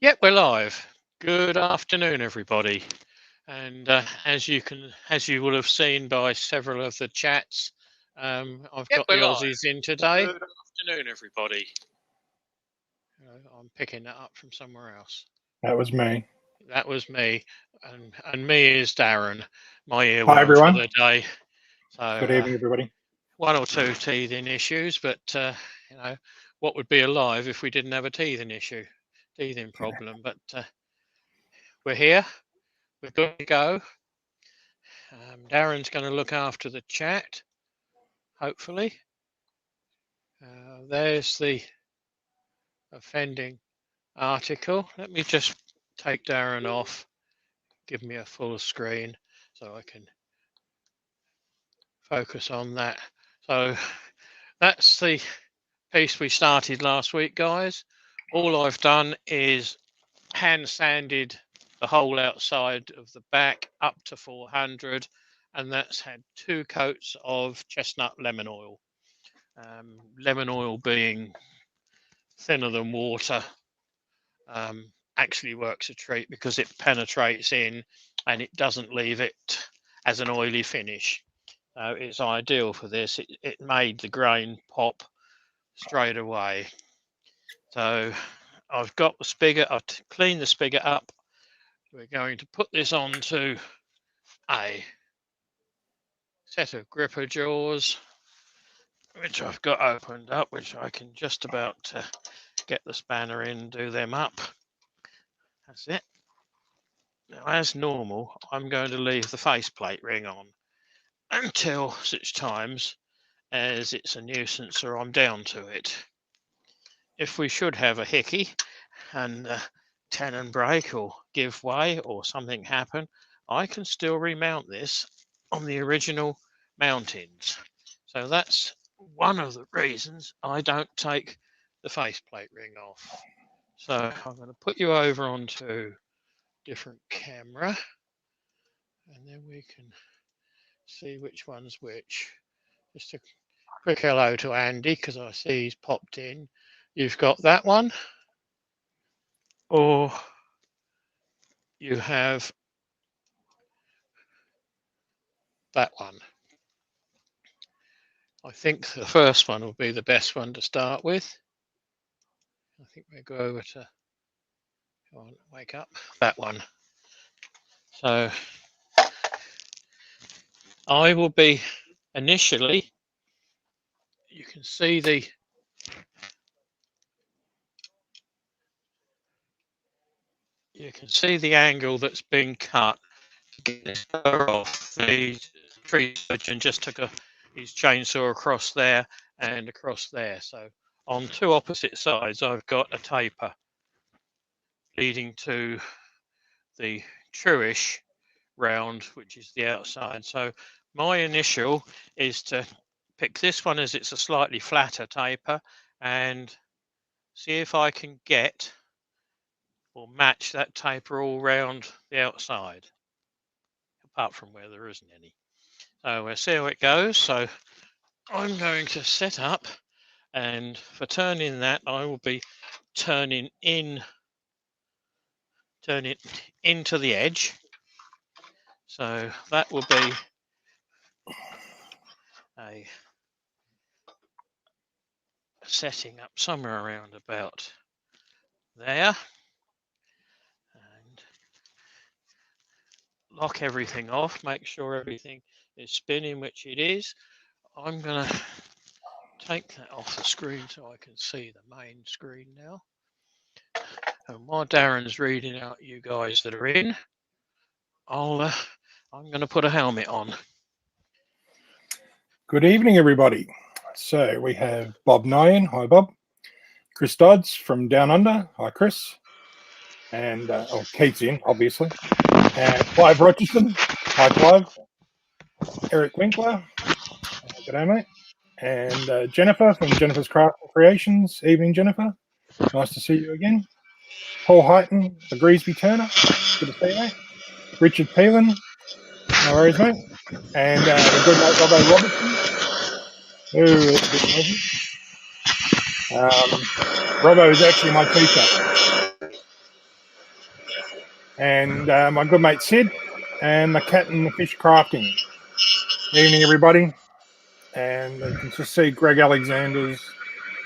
Yep, we're live. Good afternoon, everybody. And as you will have seen by several of the chats, I've Yep, got we're the live. Aussies in today. Good afternoon, everybody. I'm picking that up from somewhere else. That was me. That was me, and me is Darren, my Hi, earworm for everyone. the day. So Good evening, everybody. one or two teething issues, but what would be alive if we didn't have a teething problem? But we're here. We're good to go. Darren's going to look after the chat, hopefully. There's the offending article. Let me just take Darren off, give me a full screen so I can focus on that. So that's the piece we started last week, guys. All I've done is hand sanded the whole outside of the back up to 400, and that's had 2 coats of chestnut lemon oil. Lemon oil being thinner than water actually works a treat because it penetrates in and it doesn't leave it as an oily finish. So it's ideal for this. It made the grain pop straight away. So I've got the spigot, I've cleaned the spigot up. We're going to put this onto a set of gripper jaws, which I've got opened up, which I can just about get the spanner in, do them up. That's it. Now, as normal, I'm going to leave the faceplate ring on until such times as it's a nuisance or I'm down to it. If we should have a hickey and tenon break or give way or something happen, I can still remount this on the original mountings. So that's one of the reasons I don't take the faceplate ring off. So I'm going to put you over onto different camera and then we can see which one's which. Just a quick hello to Andy because I see he's popped in. You've got that one, or you have that one. I think the first one will be the best one to start with. I think we'll go over to, come on, wake up, that one. So I will be initially, you can see the angle that's been cut to get this off. The tree surgeon just took his chainsaw across there and across there. So on 2 opposite sides, I've got a taper leading to the truish round, which is the outside. So my initial is to pick this one as it's a slightly flatter taper and see if I can get or match that taper all round the outside, apart from where there isn't any. So we'll see how it goes. So I'm going to set up, and for turning that, I will be turning into the edge. So that will be a setting up somewhere around about there, and lock everything off, make sure everything is spinning, which it is. I'm going to take that off the screen so I can see the main screen now. And while Darren's reading out you guys that are in, I'm going to put a helmet on. Good evening, everybody. So we have Bob Nyan. Hi, Bob. Chris Dodds from Down Under. Hi, Chris. And Kate's in, obviously. And Clive Rogerson. Hi, Clive. Eric Winkler. G'day, mate. And Jennifer from Jennifer's Craft and Creations. Evening, Jennifer. Nice to see you again. Paul Heighton, the Greasby Turner. Good to see you, mate. Richard Peelan. No worries, mate. And the good mate Robbo Robertson. Ooh, that's a bit noisy. Robbo is actually my teacher. and my good mate Sid, and the Cat and the Fish Crafting. Evening, everybody. And you can just see Greg Alexander's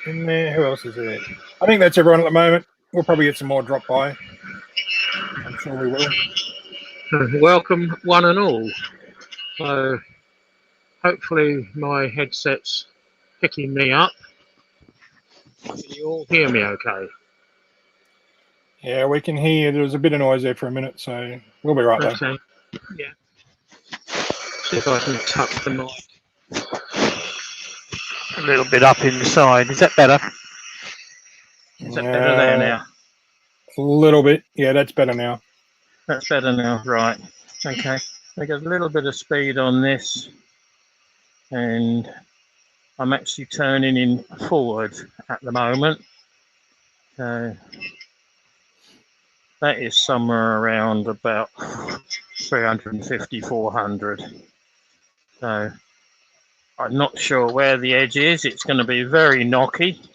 in there. Who else is there? I think that's everyone at the moment. We'll probably get some more drop by. I'm sure we will. Welcome, one and all. So, hopefully, my headset's picking me up. Can you all hear me okay? Yeah, we can hear. There was a bit of noise there for a minute, so we'll be right Okay. Yeah. See if I can tuck the mic a little bit up inside. Is that better? Is that better there now? A little bit. Yeah, that's better now. That's better now, right. Okay. I got a little bit of speed on this, and I'm actually turning in forward at the moment. So that is somewhere around about 350, 400. So I'm not sure where the edge is. It's going to be very knocky.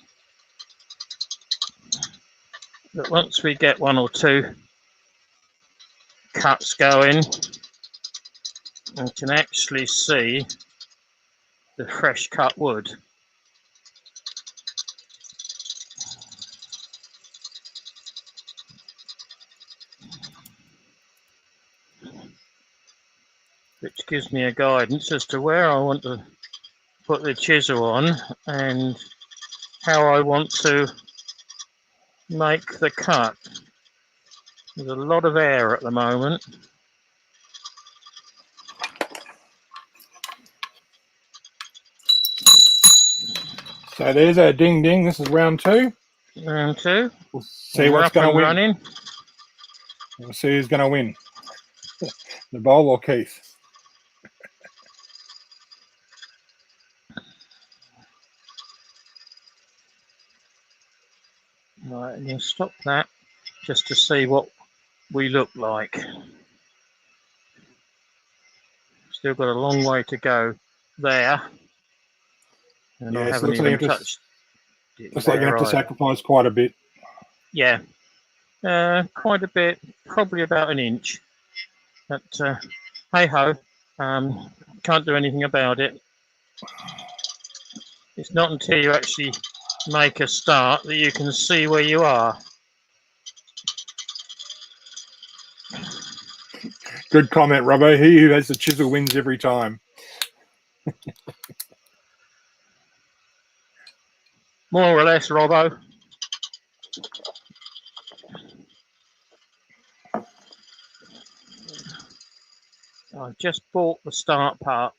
But once we get one or two cuts going, we can actually see the fresh cut wood. Which gives me a guidance as to where I want to put the chisel on and how I want to make the cut. There's a lot of air at the moment. So there's our ding ding. This is round 2. Round 2. We'll see what's going to win. Running. We'll see who's going to win. The bowl or Keith. Right, and you'll stop that just to see what we look like. Still got a long way to go there. And Yeah, I haven't even touched it. Looks like you have to sacrifice quite a bit. Yeah, quite a bit, probably about an inch. But hey ho, can't do anything about it. It's not until you actually make a start that you can see where you are. Good comment, Robbo. He who has the chisel wins every time. More or less, Robbo. I've just brought the start part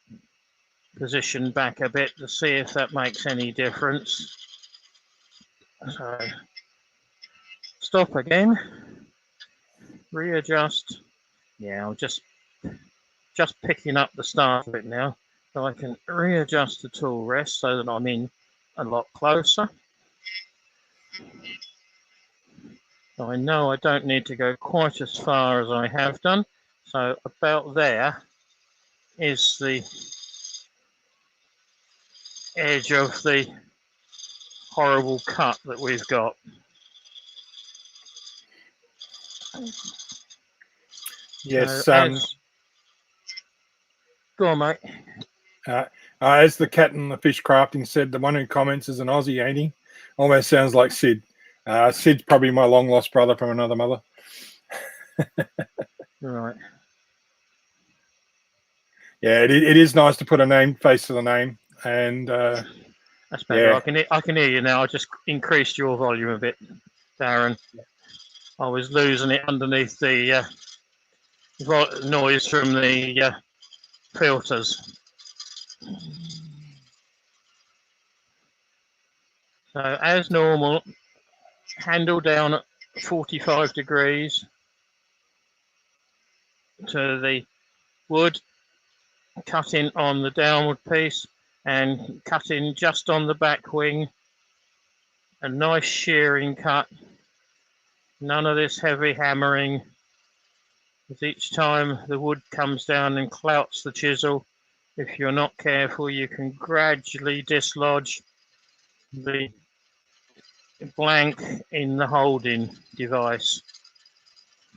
position back a bit to see if that makes any difference. So, stop again. Readjust. Yeah, I'm just picking up the start of it now, so I can readjust the tool rest so that I'm in a lot closer. So I know I don't need to go quite as far as I have done. So about there is the edge of the horrible cut that we've got. Yes. So go on, mate. As the Cat and the Fish Crafting said, the one who comments is an Aussie, ain't he? Almost sounds like Sid. Sid's probably my long-lost brother from another mother. Right. Yeah, it is nice to put a face to the name. And that's better. Yeah. I can hear you now. I just increased your volume a bit, Darren. I was losing it underneath the noise from the filters. So as normal, handle down at 45 degrees to the wood, cutting on the downward piece and cutting just on the back wing. A nice shearing cut. None of this heavy hammering. As each time the wood comes down and clouts the chisel, if you're not careful, you can gradually dislodge the blank in the holding device.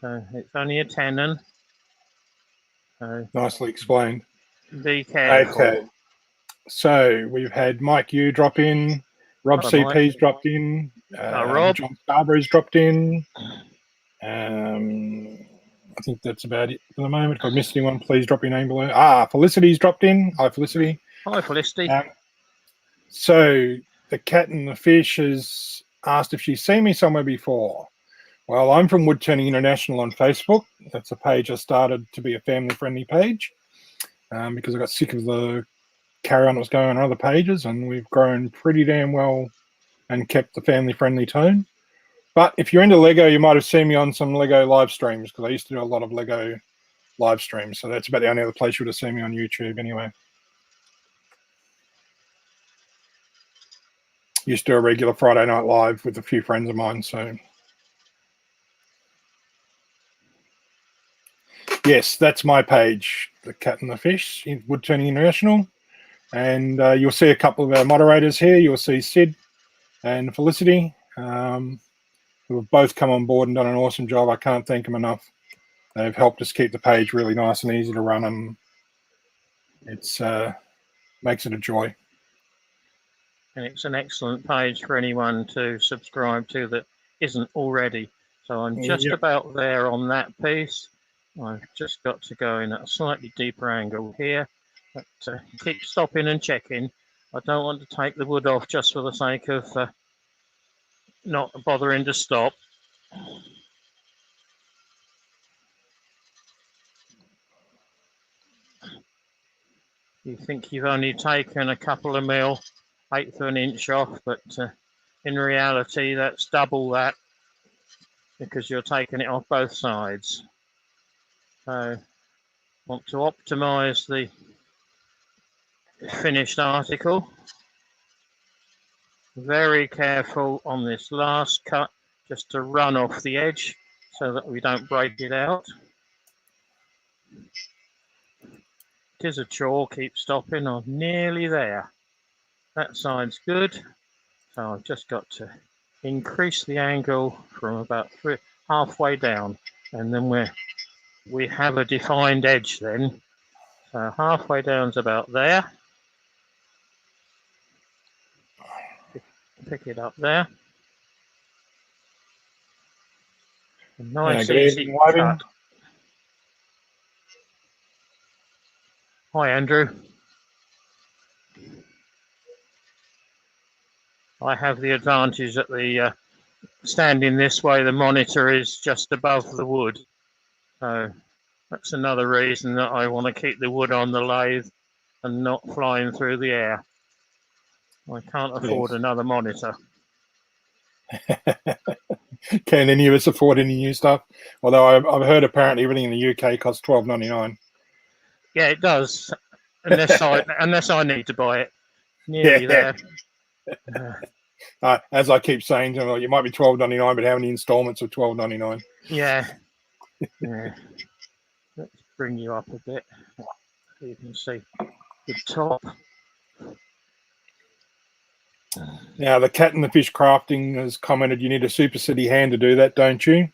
So it's only a tenon. So Nicely explained. be careful. Okay. So we've had Mike Yew drop in, Rob Hello, Mike. CP's dropped in, Rob. John Scarborough's dropped in. I think that's about it for the moment. If I missed anyone, please drop your name below. Felicity's dropped in. Hi, Felicity. Hi, Felicity. So the cat and the fish has asked if she's seen me somewhere before. Well, I'm from Woodturning International on Facebook. That's a page I started to be a family-friendly page because I got sick of the carry-on that was going on other pages, and we've grown pretty damn well and kept the family-friendly tone. But if you're into Lego, you might have seen me on some Lego live streams because I used to do a lot of Lego live streams. So that's about the only other place you would have seen me on YouTube anyway. Used to do a regular Friday night live with a few friends of mine. So yes, that's my page, The Cat and the Fish, in Woodturning International. And you'll see a couple of our moderators here. You'll see Sid and Felicity, who have both come on board and done an awesome job. I can't thank them enough. They've helped us keep the page really nice and easy to run, and it's makes it a joy. And it's an excellent page for anyone to subscribe to that isn't already. So I'm just about there on that piece. I've just got to go in at a slightly deeper angle here. But keep stopping and checking. I don't want to take the wood off just for the sake of not bothering to stop. You think you've only taken a couple of mil, 1/8 of an inch off, but in reality that's double that because you're taking it off both sides. So want to optimize the finished article. Very careful on this last cut just to run off the edge so that we don't break it out. It is a chore, keep stopping. I'm nearly there. That side's good. So I've just got to increase the angle from about halfway down, and then we have a defined edge then. So halfway down's about there. Pick it up there. A nice easy cut. Hi, Andrew. I have the advantage that the standing this way, the monitor is just above the wood. So that's another reason that I want to keep the wood on the lathe and not flying through the air. I can't afford another monitor. Can any of us afford any new stuff? Although I've heard apparently everything in the UK costs $12.99. Yeah, it does. Unless I need to buy it. Nearly there. As I keep saying to them, it might be $12.99, but how many installments of $12.99? Yeah. Let's bring you up a bit so you can see the top. Now, the Cat and the Fish Crafting has commented, you need a Super City hand to do that, don't you?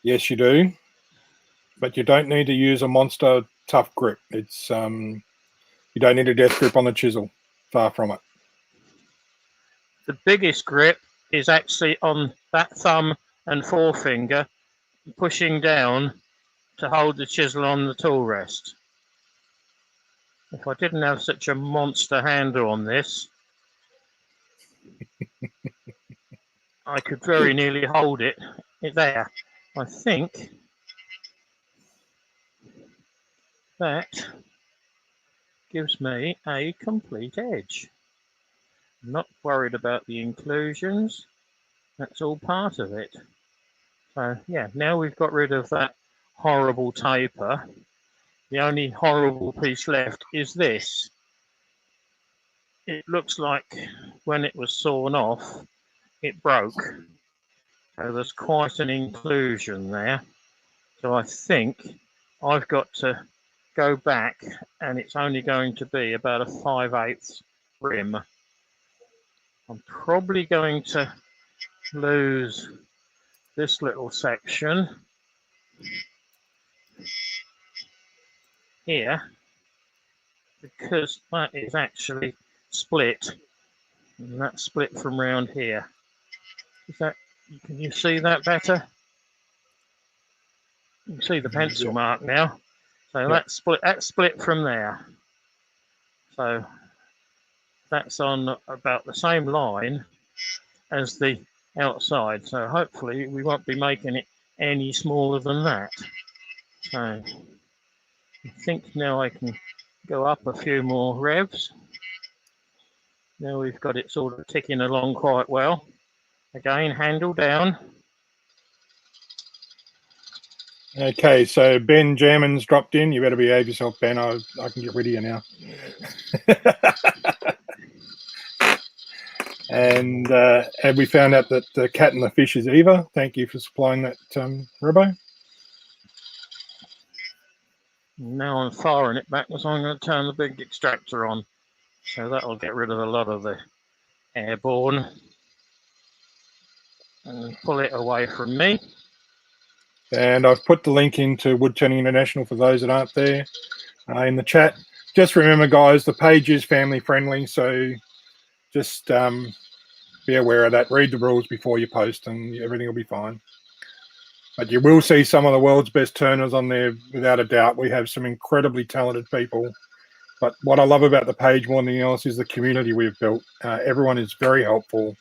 Yes, you do. But you don't need to use a monster tough grip. It's you don't need a death grip on the chisel. Far from it. The biggest grip is actually on that thumb and forefinger, pushing down to hold the chisel on the tool rest. If I didn't have such a monster handle on this, I could very nearly hold it there. I think that gives me a complete edge. I'm not worried about the inclusions. That's all part of it. So yeah, now we've got rid of that horrible taper. The only horrible piece left is this. It looks like when it was sawn off, it broke. So there's quite an inclusion there. So I think I've got to go back, and it's only going to be about a 5/8 rim. I'm probably going to lose this little section here, because that is actually split, and that's split from round here. Is that, can you see that better? You can see the pencil mark now. So that's split from there. So that's on about the same line as the outside. So hopefully we won't be making it any smaller than that. So I think now I can go up a few more revs. Now we've got it sort of ticking along quite well. Again, handle down. Okay, so Ben German's dropped in. You better behave yourself, Ben. I can get rid of you now. And we found out that the cat and the fish is Eva. Thank you for supplying that, Robbo. Now I'm firing it backwards. I'm going to turn the big extractor on. So that'll get rid of a lot of the airborne. And pull it away from me. And I've put the link into Woodturning International for those that aren't there in the chat. Just remember, guys, the page is family friendly, so just be aware of that. Read the rules before you post, and everything will be fine. But you will see some of the world's best turners on there, without a doubt. We have some incredibly talented people. But what I love about the page more than anything else is the community we've built. Everyone is very helpful.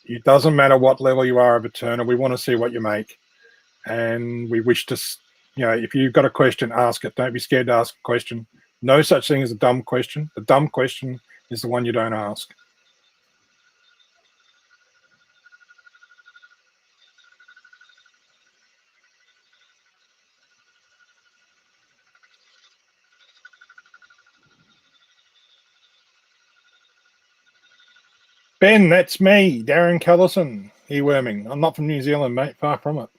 It doesn't matter what level you are of a turner. We want to see what you make. And we wish to, if you've got a question, ask it. Don't be scared to ask a question. No such thing as a dumb question. The dumb question is the one you don't ask. Ben, that's me, Darren Callison, earworming. I'm not from New Zealand, mate. Far from it.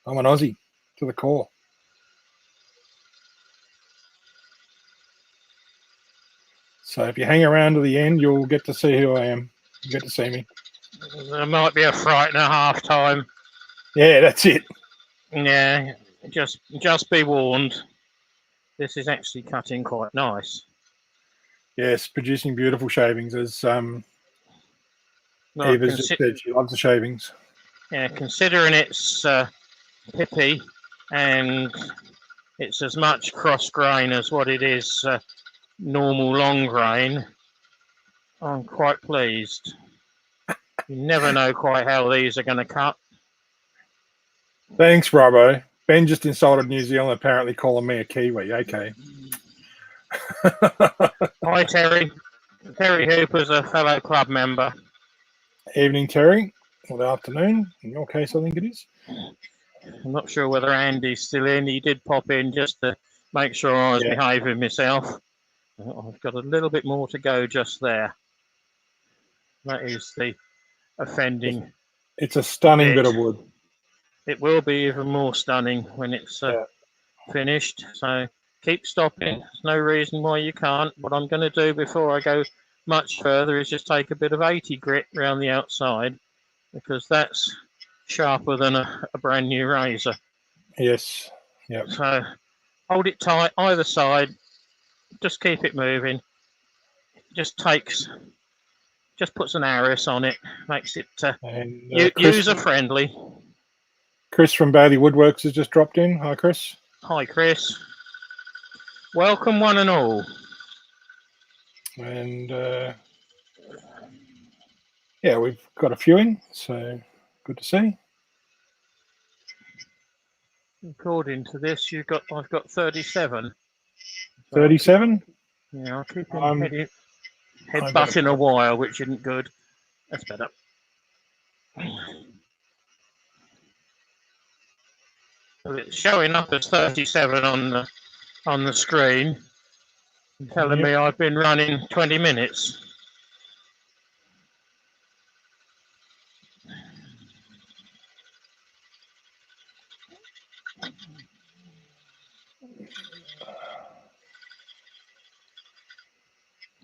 I'm an Aussie to the core. So if you hang around to the end, you'll get to see who I am. You get to see me. There might be a fright and a half time. Yeah, that's it. Yeah, just be warned. This is actually cutting quite nice. Yes, producing beautiful shavings. As Well, Eva's just said, she loves the shavings. Yeah, considering it's pippy and it's as much cross grain as what it is normal long grain, I'm quite pleased. You never know quite how these are going to cut. Thanks, Robbo. Ben just insulted New Zealand, apparently calling me a Kiwi. Okay. Hi, Terry. Terry Hooper's a fellow club member. Evening, Terry. Good afternoon. In your case, I think it is. I'm not sure whether Andy's still in. He did pop in just to make sure I was behaving myself. I've got a little bit more to go just there. That is the offending. It's a stunning bit of wood. It will be even more stunning when it's finished. So keep stopping. There's no reason why you can't. What I'm going to do before I go much further is just take a bit of 80 grit around the outside, because that's sharper than a brand new razor. Yes. Yep. So hold it tight either side. Just keep it moving. Just puts an Aris on it. Makes it user friendly. Chris from Bailey Woodworks has just dropped in. Hi, Chris. Hi, Chris. Welcome, one and all. And we've got a few in, so good to see. According to this, I've got 37. 37? Yeah, I'll keep him head-butting a wire, which isn't good. That's better. Well, it's showing up as 37 on the screen, telling me I've been running 20 minutes.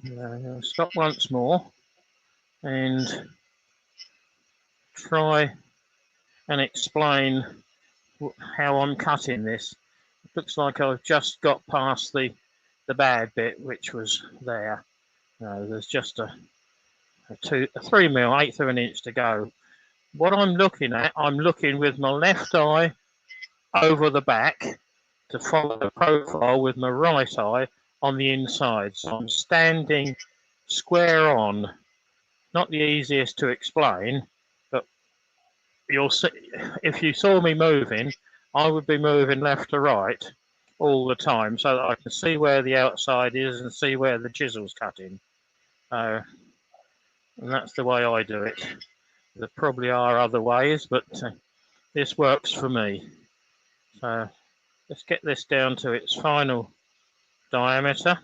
I'll stop once more and try and explain how I'm cutting this. It looks like I've just got past the bad bit, which was there. There's just a 3 mil, eighth of an inch to go. What I'm looking at, I'm looking with my left eye over the back to follow the profile with my right eye on the inside. So I'm standing square on. Not the easiest to explain, but you'll see if you saw me moving, I would be moving left to right all the time so that I can see where the outside is and see where the chisel's cutting. And that's the way I do it. There probably are other ways, but this works for me. So let's get this down to its final diameter.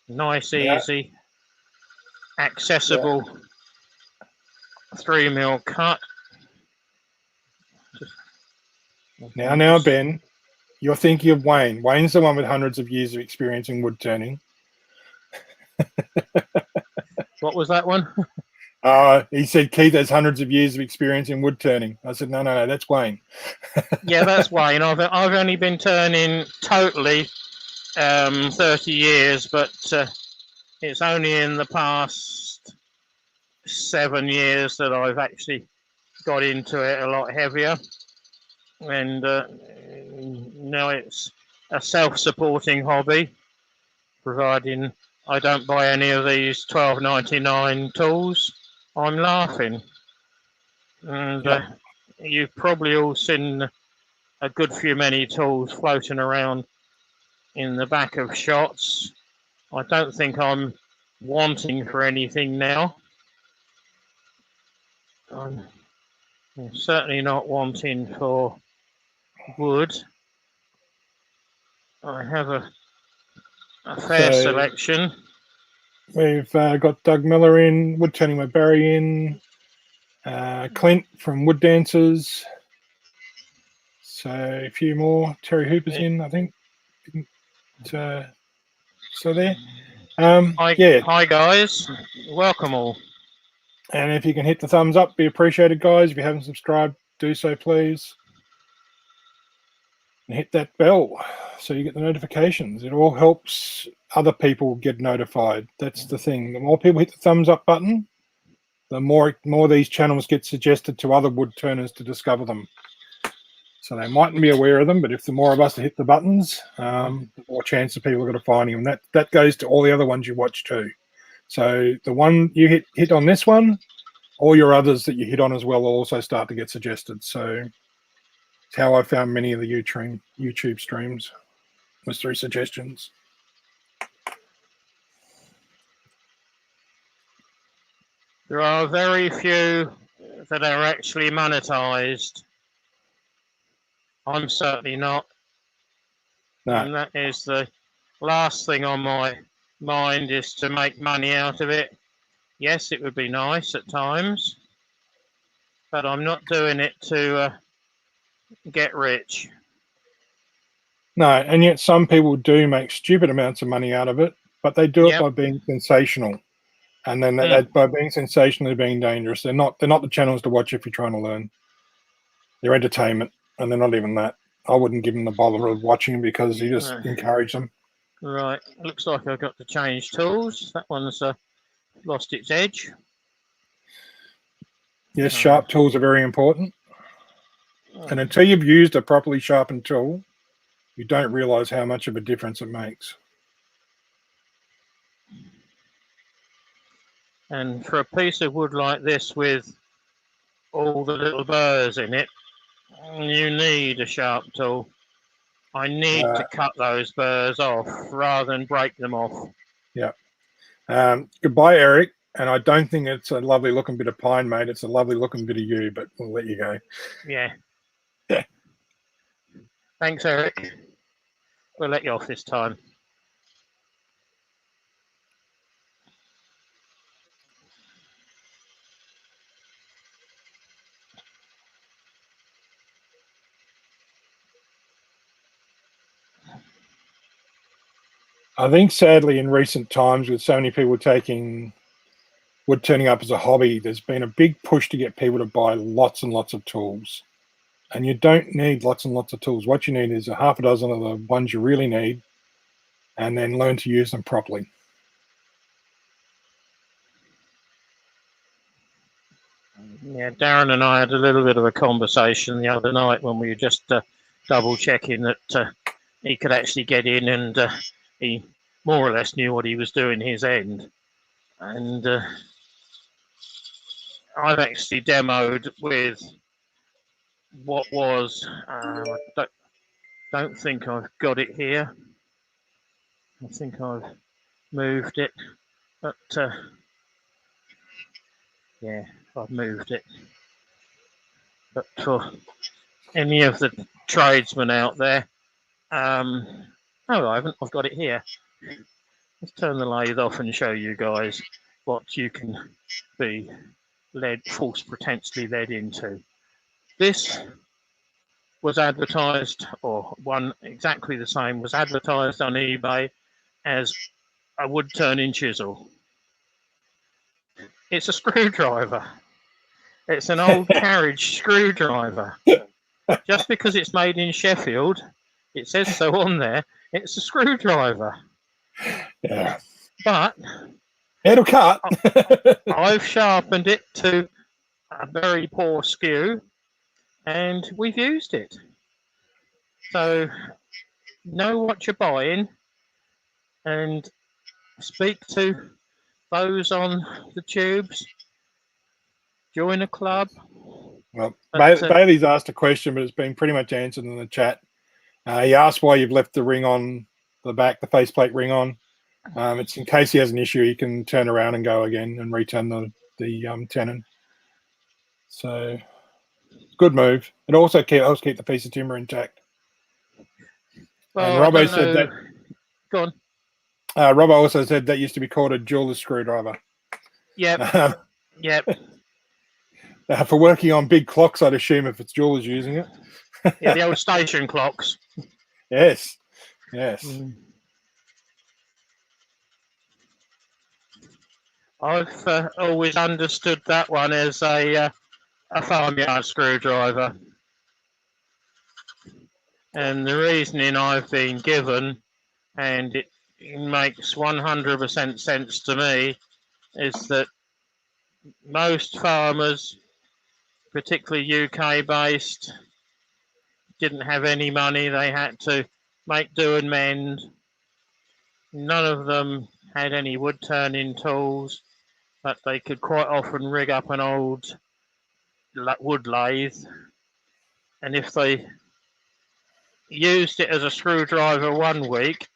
Nice, easy, accessible 3 mil cut. Now, Ben, you're thinking of Wayne. Wayne's the one with hundreds of years of experience in wood turning. What was that one? He said Keith has hundreds of years of experience in wood turning. I said, no, that's Wayne. Yeah, that's Wayne. I've only been turning totally 30 years, but it's only in the past 7 years that I've actually got into it a lot heavier. And now it's a self-supporting hobby, providing I don't buy any of these $12.99 tools. I'm laughing. And you've probably all seen a good few many tools floating around in the back of shots. I don't think I'm wanting for anything now. I'm certainly not wanting for wood. I have a fair selection. We've got Doug Miller in, Wood Turning with Barry in, Clint from Wood Dancers. So a few more. Terry Hooper's in, I think. So there. Hi guys, welcome all. And if you can hit the thumbs up, be appreciated, guys. If you haven't subscribed, do so, please. And hit that bell so you get the notifications. It all helps other people get notified. That's the thing. The more people hit the thumbs up button, the more these channels get suggested to other wood turners to discover them. So they mightn't be aware of them, but if the more of us hit the buttons, the more chance of people are going to find them. That goes to all the other ones you watch too. So the one you hit on this one, all your others that you hit on as well will also start to get suggested. So it's how I found many of the YouTube streams, was through suggestions. There are very few that are actually monetized. I'm certainly not. No. And that is the last thing on my mind, is to make money out of it. Yes, it would be nice at times, but I'm not doing it to get rich. No, and yet some people do make stupid amounts of money out of it, but they do it by being sensational. And then by being sensational, they're being dangerous. They're not the channels to watch if you're trying to learn. They're entertainment, and they're not even that. I wouldn't give them the bother of watching because you just encourage them. Right, looks like I've got to change tools. That one's lost its edge. Yes, sharp tools are very important. And until you've used a properly sharpened tool, you don't realize how much of a difference it makes. And for a piece of wood like this with all the little burrs in it, you need a sharp tool. I need to cut those burrs off rather than break them off. Yeah. Goodbye, Eric. And I don't think it's a lovely looking bit of pine, mate. It's a lovely looking bit of yew, but we'll let you go. Yeah. Yeah. Thanks, Eric. We'll let you off this time. I think sadly in recent times, with so many people taking wood turning up as a hobby, there's been a big push to get people to buy lots and lots of tools. And you don't need lots and lots of tools. What you need is a half a dozen of the ones you really need, and then learn to use them properly. Yeah, Darren and I had a little bit of a conversation the other night when we were just double checking that he could actually get in, and he more or less knew what he was doing his end. And I've actually demoed with what was, I don't think I've got it here. I think I've moved it, but yeah, I've moved it. But for any of the tradesmen out there, no, I haven't. I've got it here. Let's turn the lathe off and show you guys what you can be potentially led into. This was advertised, or one exactly the same was advertised on eBay as a wood-turning chisel. It's a screwdriver. It's an old carriage screwdriver. Just because it's made in Sheffield, it says so on there, it's a screwdriver. Yeah. But it'll cut. I've sharpened it to a very poor skew, and we've used it. So know what you're buying, and speak to those on the tubes. Join a club. Well, Bailey's asked a question, but it's been pretty much answered in the chat. He asked why you've left the ring on the back, the faceplate ring on. It's in case he has an issue, he can turn around and go again and return the tenon. So, good move. It also helps keep the piece of timber intact. Well, and Robbo said that. Go on. Robbo also said that used to be called a jeweler's screwdriver. Yep. Yep. For working on big clocks, I'd assume if it's jewelers using it. Yeah, the old station clocks. Yes. Yes. I've always understood that one as a farmyard screwdriver. And the reasoning I've been given, and it makes 100% sense to me, is that most farmers, particularly UK based, didn't have any money. They had to make do and mend. None of them had any wood turning tools, but they could quite often rig up an old wood lathe. And if they used it as a screwdriver one week,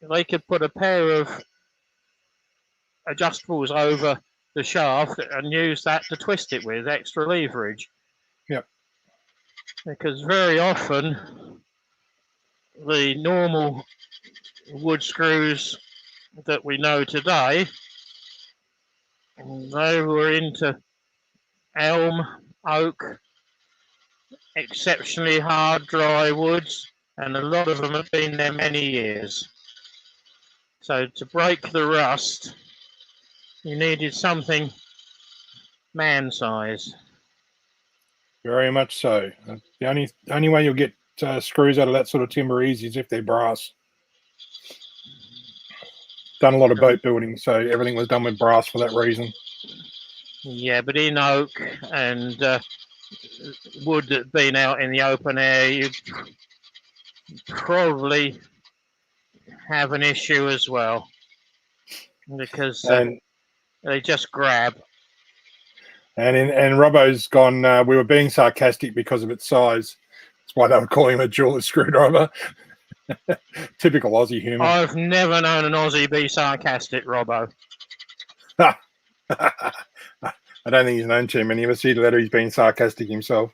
they could put a pair of adjustables over the shaft and use that to twist it with extra leverage. Yep. Because very often the normal wood screws that we know today, they were into elm, oak, exceptionally hard dry woods, and a lot of them have been there many years. So to break the rust, you needed something man size. Very much so. The only way you'll get screws out of that sort of timber easy is if they're brass. Done a lot of boat building, so everything was done with brass for that reason. Yeah, but in oak and wood that been out in the open air, you probably have an issue as well, because they just grab. And Robbo's gone, we were being sarcastic because of its size. That's why they were calling him a jeweler's screwdriver. Typical Aussie humour. I've never known an Aussie be sarcastic, Robbo. I don't think he's known too many of us. Either that or he's been sarcastic himself.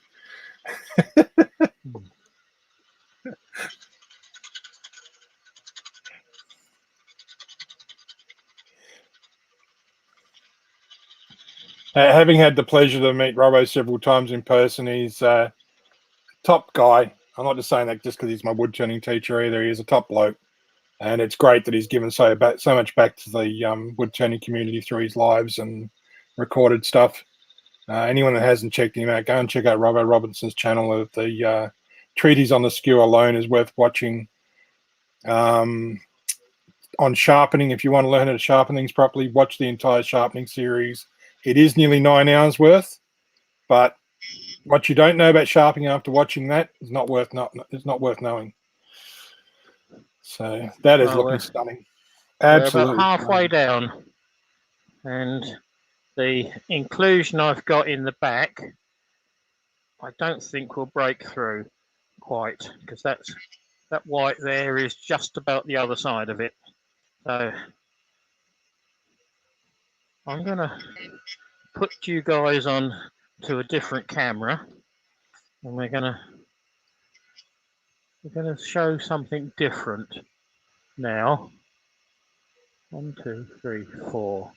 Having had the pleasure to meet Robbo several times in person, he's a top guy. I'm not just saying that just because he's my wood turning teacher either. He's a top bloke. And it's great that he's given so much back to the wood turning community through his lives and recorded stuff. Anyone that hasn't checked him out, go and check out Robbo Robinson's channel. Of the treatise on the skew alone is worth watching. On sharpening, if you want to learn how to sharpen things properly, watch the entire sharpening series. It is nearly 9 hours worth, but what you don't know about sharpening after watching that is not worth knowing. So that is looking stunning. Absolutely. We're about halfway down, and the inclusion I've got in the back, I don't think will break through quite, because that white there is just about the other side of it. So I'm going to put you guys on to a different camera, and we're going to show something different now. 1, 2, 3, 4,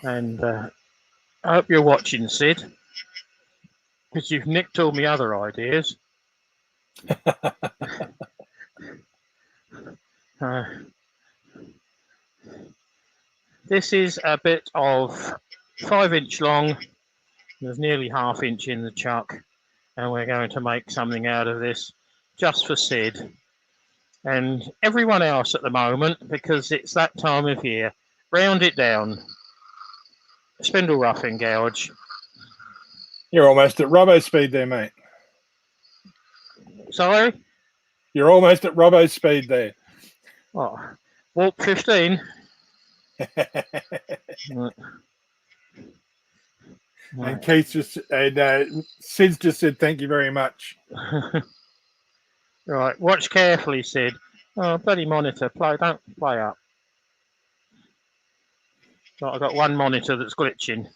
and I hope you're watching, Sid, because you've nicked all my other ideas. This is a bit of 5-inch long. There's nearly 1/2 inch in the chuck, and we're going to make something out of this just for Sid and everyone else at the moment, because it's that time of year. Round it down. Spindle roughing gouge. You're almost at Robbo speed there, mate. Sorry? You're almost at Robbo speed there. Oh, warp 15. And Keith Sid's just said thank you very much. Right, watch carefully, Sid. Oh, bloody monitor. Don't play up. Right, I've got one monitor that's glitching.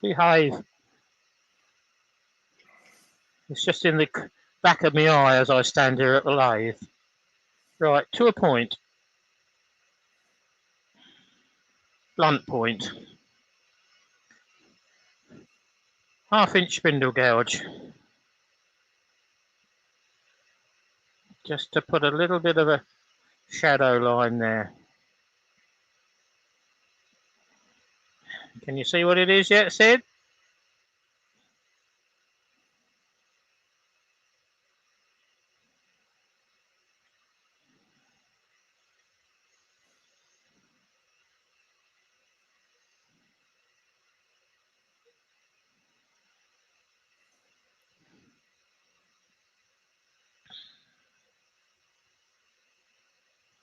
Behave. It's just in the back of my eye as I stand here at the lathe. Right, to a point. Blunt point. 1/2 inch spindle gouge. Just to put a little bit of a shadow line there. Can you see what it is yet, Sid?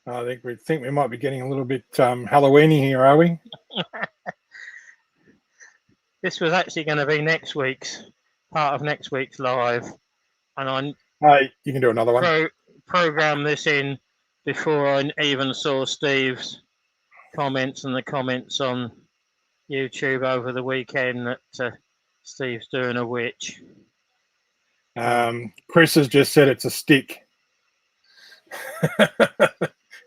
I think we might be getting a little bit Halloweeny here, are we? This was actually going to be part of next week's live, and you can do another one. Program this in before I even saw Steve's comments and the comments on YouTube over the weekend that Steve's doing a witch. Chris has just said it's a stick.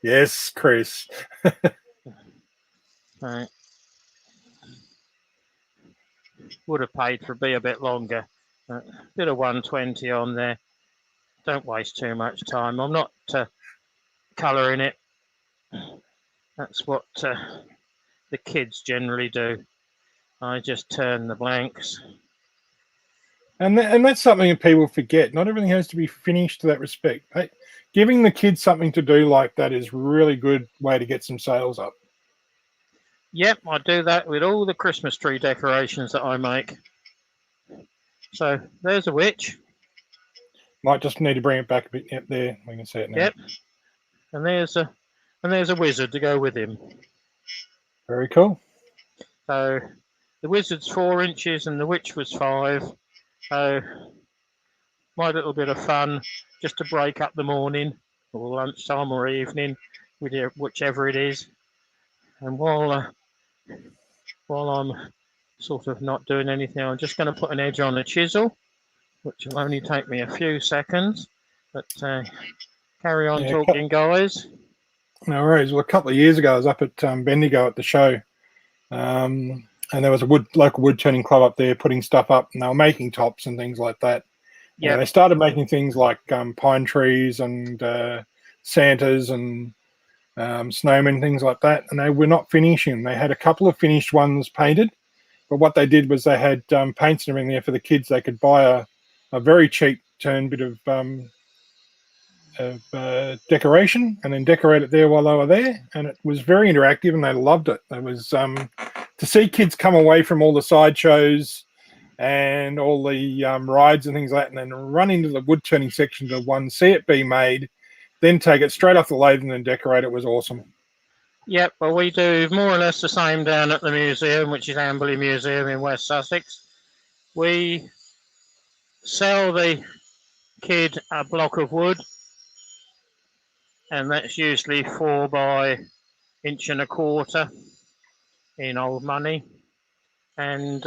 Yes, Chris. Right. Would have paid for be a bit longer. Bit of 120 on there. Don't waste too much time. I'm not colouring it. That's what the kids generally do. I just turn the blanks. And that's something that people forget. Not everything has to be finished to that respect. Hey, giving the kids something to do like that is a really good way to get some sales up. Yep, I do that with all the Christmas tree decorations that I make. So there's a witch. Might just need to bring it back a bit. Yep, there. We can see it now. Yep. And there's a wizard to go with him. Very cool. So the wizard's 4 inches and the witch was 5. So my little bit of fun, just to break up the morning or lunchtime or evening, whichever it is. And while I'm sort of not doing anything, I'm just going to put an edge on a chisel, which will only take me a few seconds. But carry on talking, guys. No worries. Well, a couple of years ago, I was up at Bendigo at the show, and there was a local wood turning club up there putting stuff up, and they were making tops and things like that. Yeah, Yeah, they started making things like pine trees and Santas and snowmen, things like that, and they were not finishing. They had a couple of finished ones painted, but what they did was they had paints and everything there for the kids. They could buy a very cheap turn bit of decoration and then decorate it there while they were there, and it was very interactive and they loved it. It was to see kids come away from all the sideshows and all the rides and things like that, and then run into the wood turning section to one, see it be made, then take it straight off the lathe and then decorate it was awesome. yep. Well, we do more or less the same down at the museum, which is Amberley Museum in West Sussex. We sell the kid a block of wood, and that's usually 4 by 1.25 inches in old money, and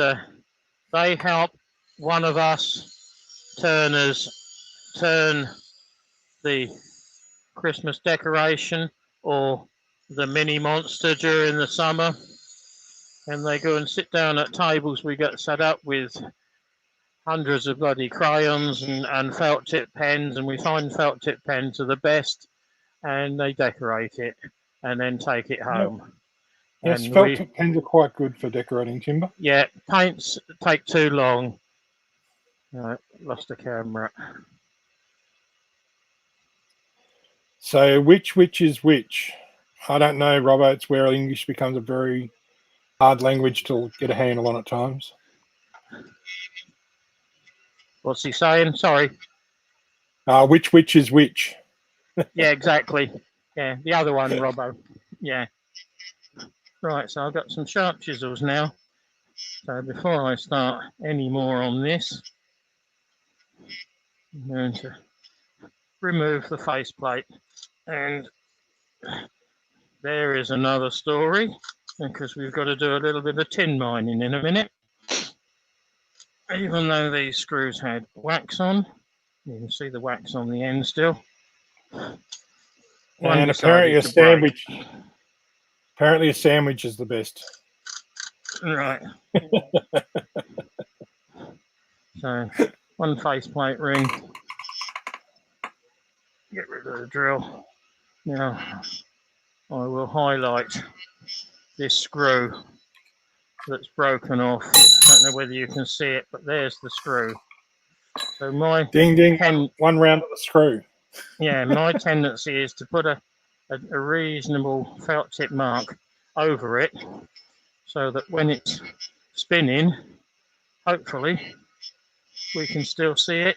they help one of us turners turn the Christmas decoration or the mini monster during the summer, and they go and sit down at tables we get set up with hundreds of bloody crayons and felt tip pens, and we find felt tip pens are the best, and they decorate it and then take it home. Yes, And felt tip pens are quite good for decorating timber. yeah, paints take too long. Lost the camera. So which is which? I don't know, Robbo. It's where English becomes a very hard language to get a handle on at times. What's he saying? Sorry. Which is which? Yeah, exactly. Yeah, the other one, Robbo. Yeah. Right, so I've got some sharp chisels now. So before I start any more on this, I'm going to remove the faceplate. And there is another story, because we've got to do a little bit of tin mining in a minute. Even though these screws had wax on, you can see the wax on the end still. And apparently a sandwich. Apparently a sandwich is the best. Right. So one faceplate ring. Get rid of the drill. Now I will highlight this screw that's broken off. I don't know whether you can see it, but there's the screw. So my ding ding, one round of the screw. Yeah, my tendency is to put a reasonable felt tip mark over it, so that when it's spinning, hopefully we can still see it.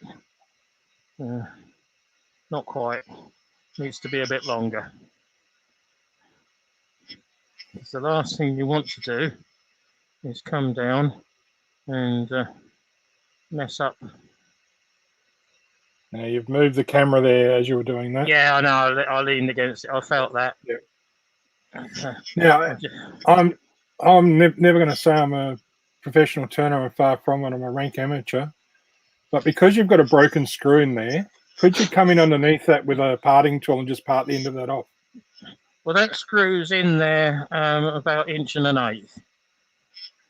Not quite. Needs to be a bit longer. Because the last thing you want to do is come down and mess up. Now you've moved the camera there as you were doing that. Yeah, I know. I leaned against it. I felt that. Yeah. Now, I'm never going to say I'm a professional turner. I'm far from it. I'm a rank amateur. But because you've got a broken screw in there, could you come in underneath that with a parting tool and just part the end of that off? Well, that screws in there about 1.1 inches.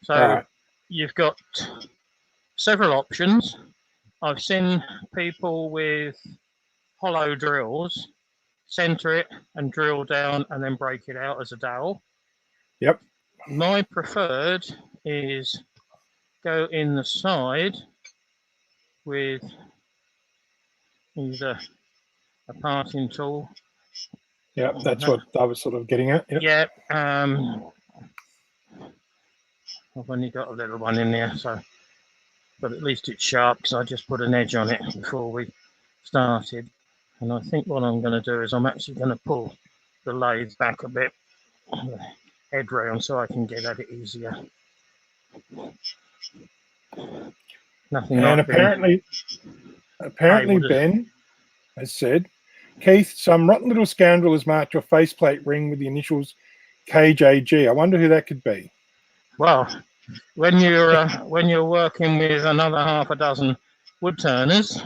So right. You've got several options. I've seen people with hollow drills center it and drill down and then break it out as a dowel. Yep. My preferred is go in the side with either a parting tool. Yep, that's what I was sort of getting at. Yep. Yeah. I've only got a little one in there, so, but at least it's sharp because I just put an edge on it before we started. And I think what I'm going to do is I'm actually going to pull the lathe back a bit, the head round, so I can get at it easier. Nothing. And apparently Ben has said, Keith, some rotten little scoundrel has marked your faceplate ring with the initials KJG. I wonder who that could be. Well, when you're working with another half a dozen wood turners,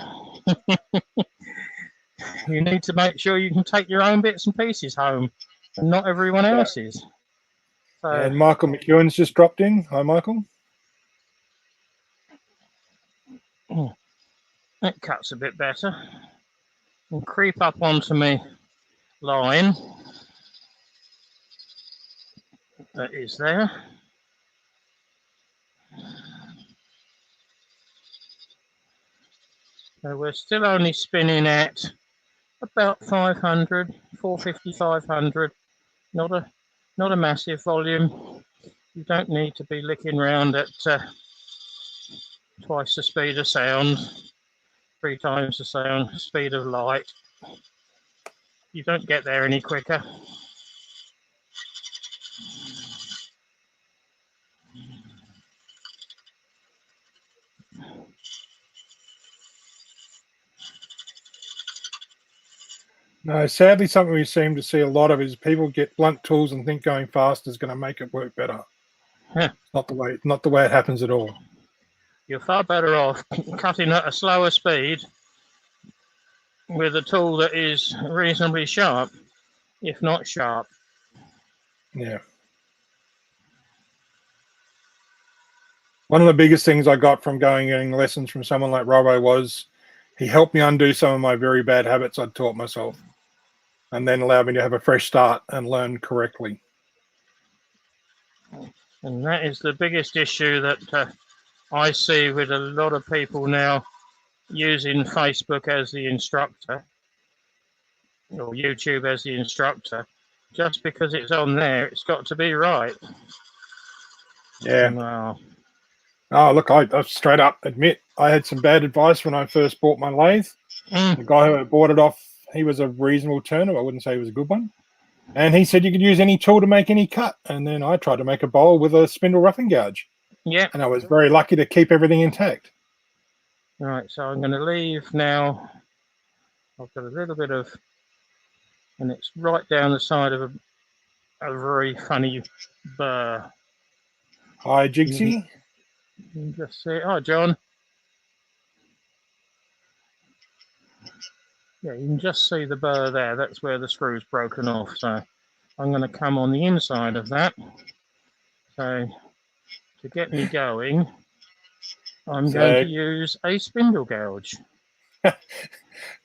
you need to make sure you can take your own bits and pieces home, and not everyone else's. So, and Michael Mckeon's just dropped in. Hi, Michael. That cuts a bit better. And creep up onto my line that is there. So we're still only spinning at about 500, 450, 500. Not a massive volume. You don't need to be licking round at twice the speed of sound, 3 times the sound speed of light. You don't get there any quicker. No, sadly, something we seem to see a lot of is people get blunt tools and think going fast is going to make it work better. Yeah. Not the way it happens at all. You're far better off cutting at a slower speed with a tool that is reasonably sharp, if not sharp. Yeah. One of the biggest things I got from getting lessons from someone like Robbo was he helped me undo some of my very bad habits I'd taught myself, and then allowed me to have a fresh start and learn correctly. And that is the biggest issue that I see with a lot of people now using Facebook as the instructor, or YouTube as the instructor. Just because it's on there, it's got to be right. Yeah. Wow. Oh, look, I straight up admit I had some bad advice when I first bought my lathe. The guy who bought it off, he was a reasonable turner. I wouldn't say he was a good one. And he said you could use any tool to make any cut. And then I tried to make a bowl with a spindle roughing gouge. Yeah. And I was very lucky to keep everything intact. Right, so I'm going to leave now. I've got a little bit of, and it's right down the side of a very funny burr. Hi, Jigsy. You can just see it. Oh, John. Yeah, you can just see the burr there. That's where the screw's broken off. So I'm going to come on the inside of that. So to get me going, I'm going to use a spindle gouge.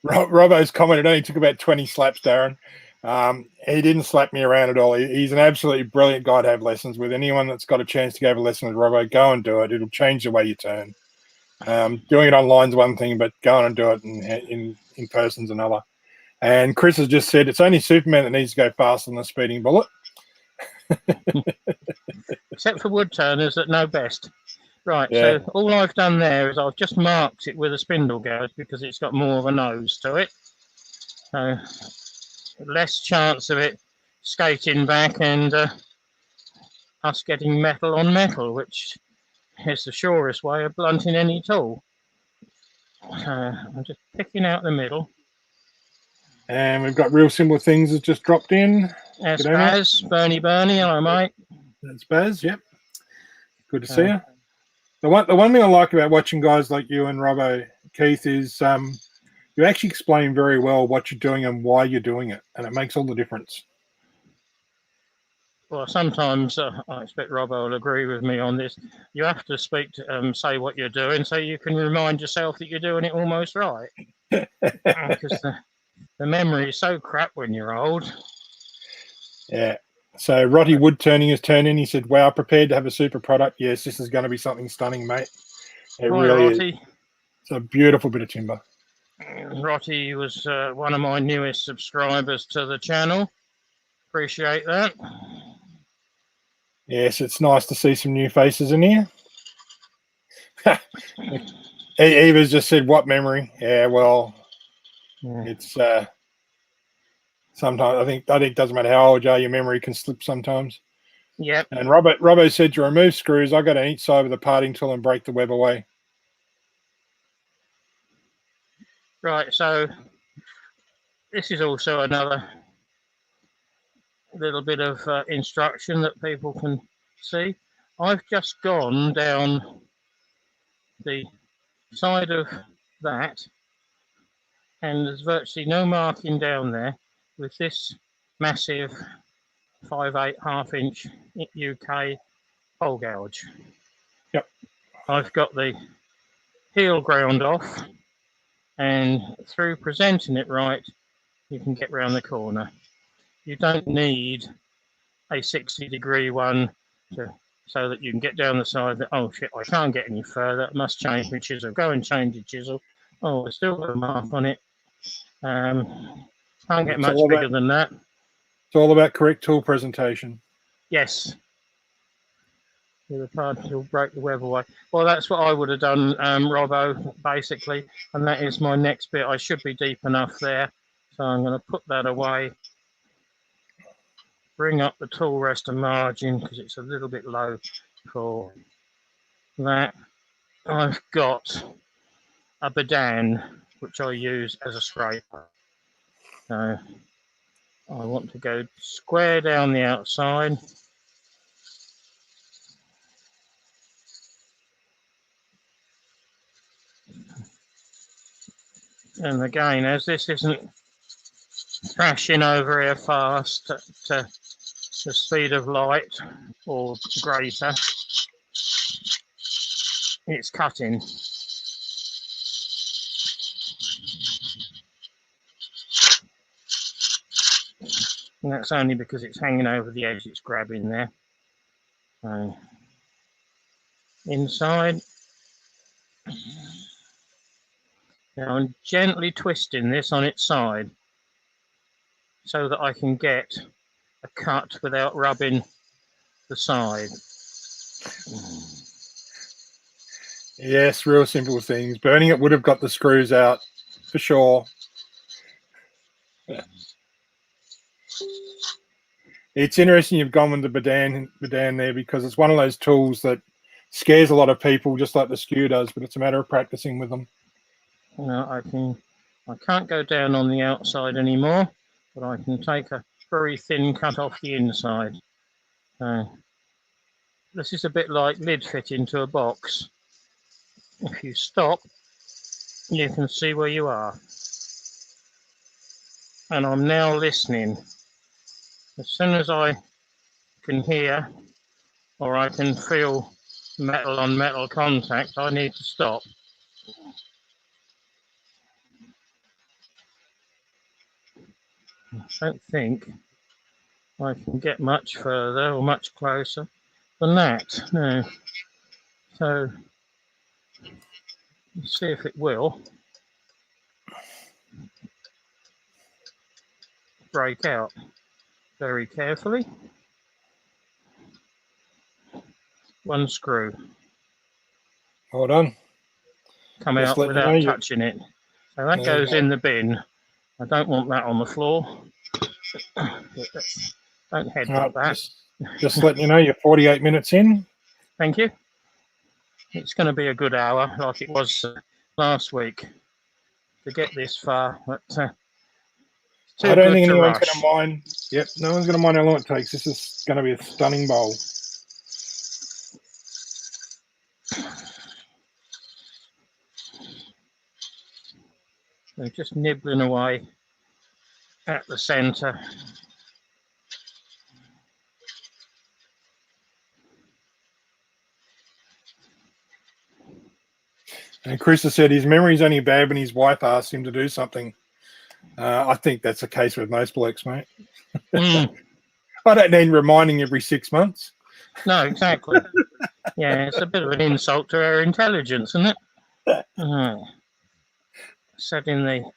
Robbo's comment, it only took about 20 slaps, Darren. He didn't slap me around at all. He's an absolutely brilliant guy to have lessons with. Anyone that's got a chance to go have a lesson with Robbo, go and do it. It'll change the way you turn. Doing it online is one thing, but going and do it in person's another. And Chris has just said it's only Superman that needs to go faster than a speeding bullet. Except for wood turners that know best. Right, Yeah. so all I've done there is I've just marked it with a spindle gouge because it's got more of a nose to it. So less chance of it skating back and us getting metal on metal, which is the surest way of blunting any tool. So I'm just picking out the middle. And we've got real simple things that just dropped in. That's Baz, Bernie, hello mate. That's Baz, yep. Good to see you. The one thing I like about watching guys like you and Robbo, Keith, is you actually explain very well what you're doing and why you're doing it, and it makes all the difference. Well, sometimes I expect Robbo will agree with me on this. You have to speak to say what you're doing so you can remind yourself that you're doing it almost right. Because the memory is so crap when you're old. Yeah. So Rotty Woodturning has turned in. He said, wow, prepared to have a super product. Yes, this is going to be something stunning, mate. It Hi, really Rotty. is. It's a beautiful bit of timber. Rotty was one of my newest subscribers to the channel. Appreciate that. Yes, it's nice to see some new faces in here. Eva's just said, what memory? Yeah, well, it's sometimes I think it doesn't matter how old you are, your memory can slip sometimes. Yep. And Robbo said to remove screws, I got on each side with a parting tool and break the web away. Right, so this is also another little bit of instruction that people can see. I've just gone down the side of that, and there's virtually no marking down there with this massive 5/8 half-inch UK hole gouge. Yep. I've got the heel ground off, and through presenting it right, you can get round the corner. You don't need a 60-degree one so that you can get down the side that, oh shit, I can't get any further, I must change my chisel. Go and change your chisel. Oh, it's still got a mark on it. Can't get much bigger than that. It's all about correct tool presentation. Yes. With a part will break the web away. Well, that's what I would have done, Robbo, basically. And that is my next bit. I should be deep enough there. So I'm going to put that away. Bring up the tool rest and margin because it's a little bit low for that. I've got a Badan, which I use as a scraper. So I want to go square down the outside. And again, as this isn't thrashing over here fast at the speed of light or greater, it's cutting. And that's only because it's hanging over the edge, it's grabbing there. So, inside. Now I'm gently twisting this on its side so that I can get a cut without rubbing the side. Yes, real simple things. Burning it would have got the screws out for sure. It's interesting you've gone with the Badan there because it's one of those tools that scares a lot of people, just like the skew does, but it's a matter of practicing with them. Now I can't go down on the outside anymore, but I can take a very thin cut off the inside. This is a bit like lid fitting to a box. If you stop, you can see where you are. And I'm now listening. As soon as I can hear or I can feel metal on metal contact, I need to stop. I don't think I can get much further or much closer than that. No. So let's see if it will break out very carefully. One screw. Hold on. Come out without touching it. So that goes in the bin. I don't want that on the floor. Don't headbutt that. Just letting you know you're 48 minutes in. Thank you. It's going to be a good hour like it was last week to get this far. But I don't think anyone's going to mind. Yep, no one's going to mind how long it takes. This is going to be a stunning bowl. So just nibbling away at the centre. And Chris has said his memory's only bad when his wife asks him to do something. I think that's the case with most blokes, mate. I don't need reminding every 6 months. No, exactly. Yeah, it's a bit of an insult to our intelligence, isn't it? Setting the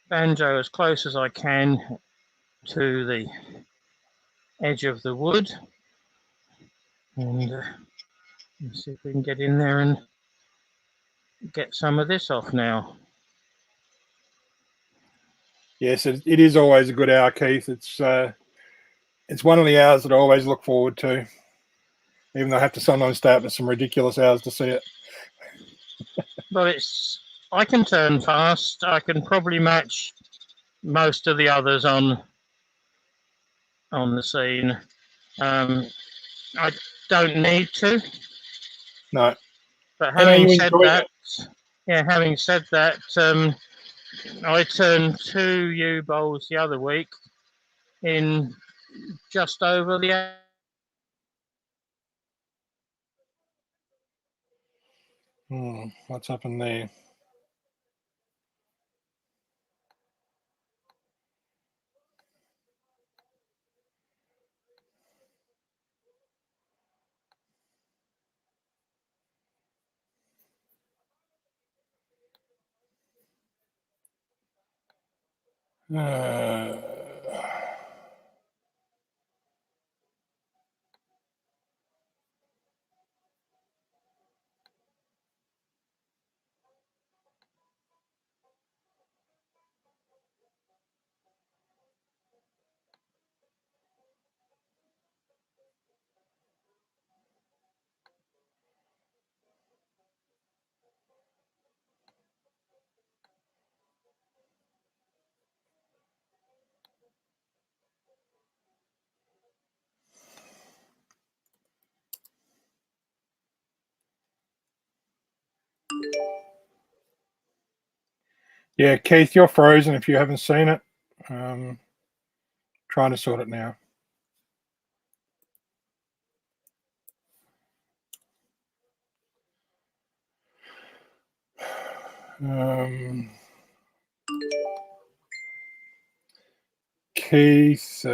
banjo as close as I can to the edge of the wood. And let's see if we can get in there and get some of this off now. Yes, it is always a good hour, Keith. It's one of the hours that I always look forward to, even though I have to sometimes stay up at some ridiculous hours to see it. But I can turn fast. I can probably match most of the others on the scene. I don't need to. No. But having said that, I turned 2 Yew Bowls the other week in just over the hour. What's happened there? Uh, yeah, Keith, you're frozen if you haven't seen it. Trying to sort it now. Keith,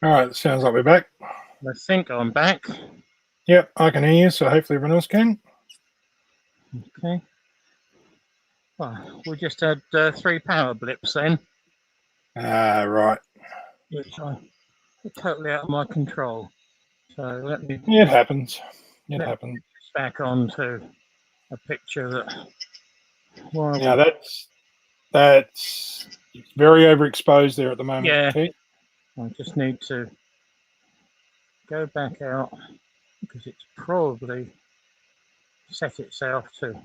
all right, sounds like we're back. I think I'm back. Yep, I can hear you, so hopefully everyone else can. Okay. Well, we just had 3 power blips then, Right. which are totally out of my control. So let me It happens. It Yep. happens. back on to a picture that. Well, Now that's very overexposed there at the moment, Yeah. Keith. I just need to go back out because it's probably set itself to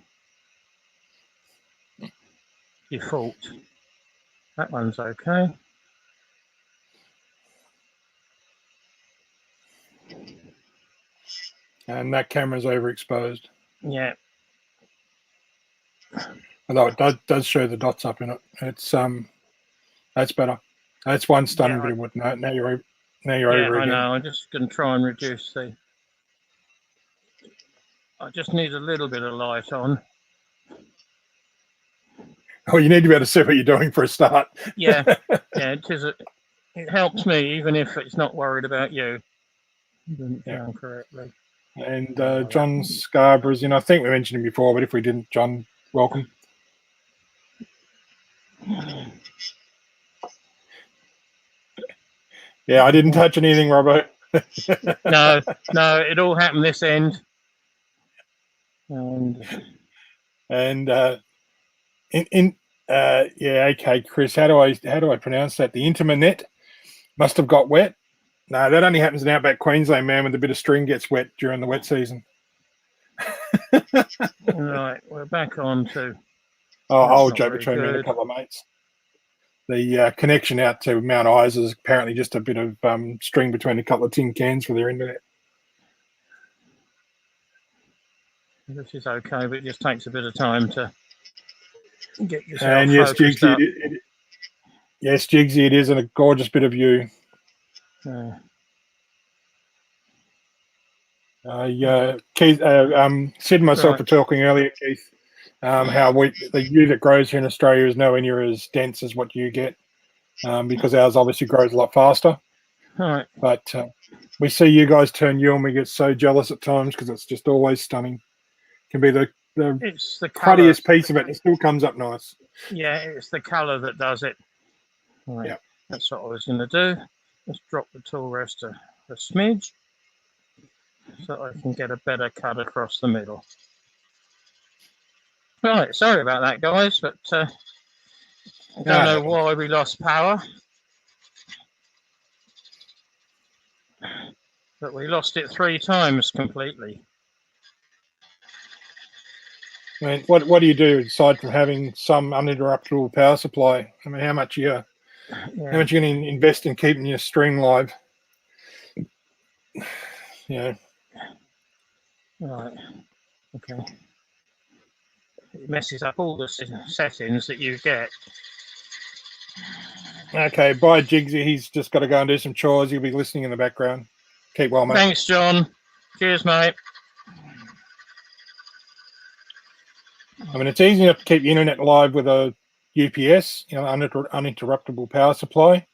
default. That one's okay. And that camera's overexposed. Yeah. Although it does show the dots up in it. It's that's better. That's one stunning Yeah, bit of wood. Now you're over I again. know. I'm just going to try and reduce the. I just need a little bit of light on. Oh, you need to be able to see what you're doing for a start. Yeah, yeah. It helps me even if it's not worried about you. It didn't sound correctly. And John Scarborough's in. I think we mentioned him before, but if we didn't, John, welcome. Yeah, I didn't touch anything, Robbo. No, it all happened this end. And yeah, okay, Chris. How do I pronounce that? The internet must have got wet. No, that only happens in outback Queensland, man. When the bit of string gets wet during the wet season. right, we're back on to. Old Joe between me and a couple of mates. The connection out to Mount Isa is apparently just a bit of string between a couple of tin cans for their internet. This is okay, but it just takes a bit of time to get yourself And yes, focused Jigsy, up. yes, Jigsy, it is, and a gorgeous bit of you. Keith, Sid and myself were talking earlier, Keith, how the yew that grows here in Australia is nowhere near as dense as what you get, because ours obviously grows a lot faster. Right. But we see you guys turn yew and we get so jealous at times because it's just always stunning. It can be it's the cruddiest piece of it. It still comes up nice. Yeah, it's the colour that does it. Right. Yeah. That's what I was going to do. Let's drop the tool rest a smidge so I can get a better cut across the middle. Right, sorry about that, guys, but I don't know why we lost power. But we lost it 3 times completely. I mean, what do you do aside from having some uninterruptible power supply? I mean, how much you going to invest in keeping your stream live? Yeah. Right. Okay. It messes up all the settings that you get. Okay, bye, Jigsy. He's just got to go and do some chores. He'll be listening in the background. Keep well, mate. Thanks, John. Cheers, mate. I mean, it's easy enough to keep the internet live with a UPS, uninterruptible power supply.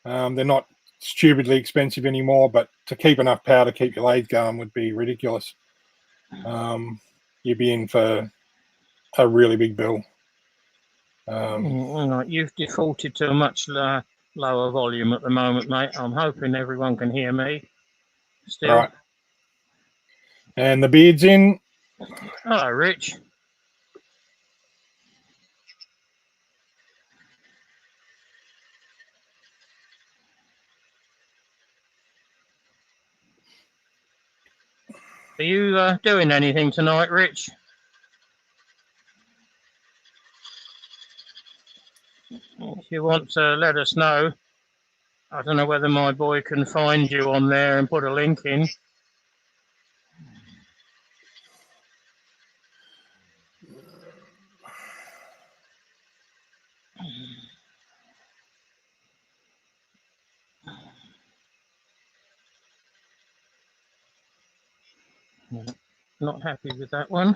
They're not stupidly expensive anymore, but to keep enough power to keep your lathe going would be ridiculous. You'd be in for a really big bill. You've defaulted to a much lower volume at the moment, mate. I'm hoping everyone can hear me still. Right. And the beard's in. Hello, Rich. Are you doing anything tonight, Rich? If you want to let us know. I don't know whether my boy can find you on there and put a link in. Not happy with that one.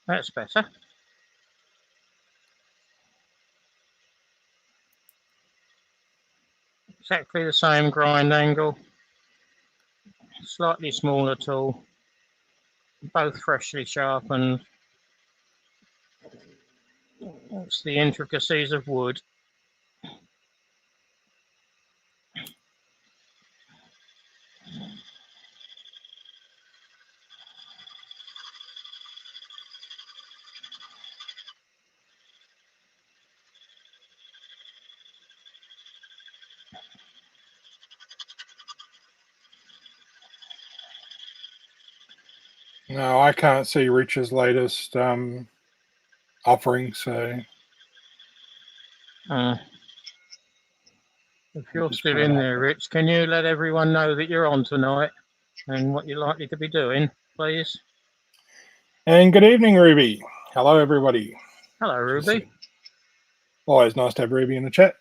That's better. Exactly the same grind angle. Slightly smaller tool. Both freshly sharpened. It's the intricacies of wood. No, I can't see Rich's latest offering, so... If you're still in there, Rich, can you let everyone know that you're on tonight and what you're likely to be doing, please? And good evening, Ruby. Hello, everybody. Hello, Ruby. Always nice to have Ruby in the chat.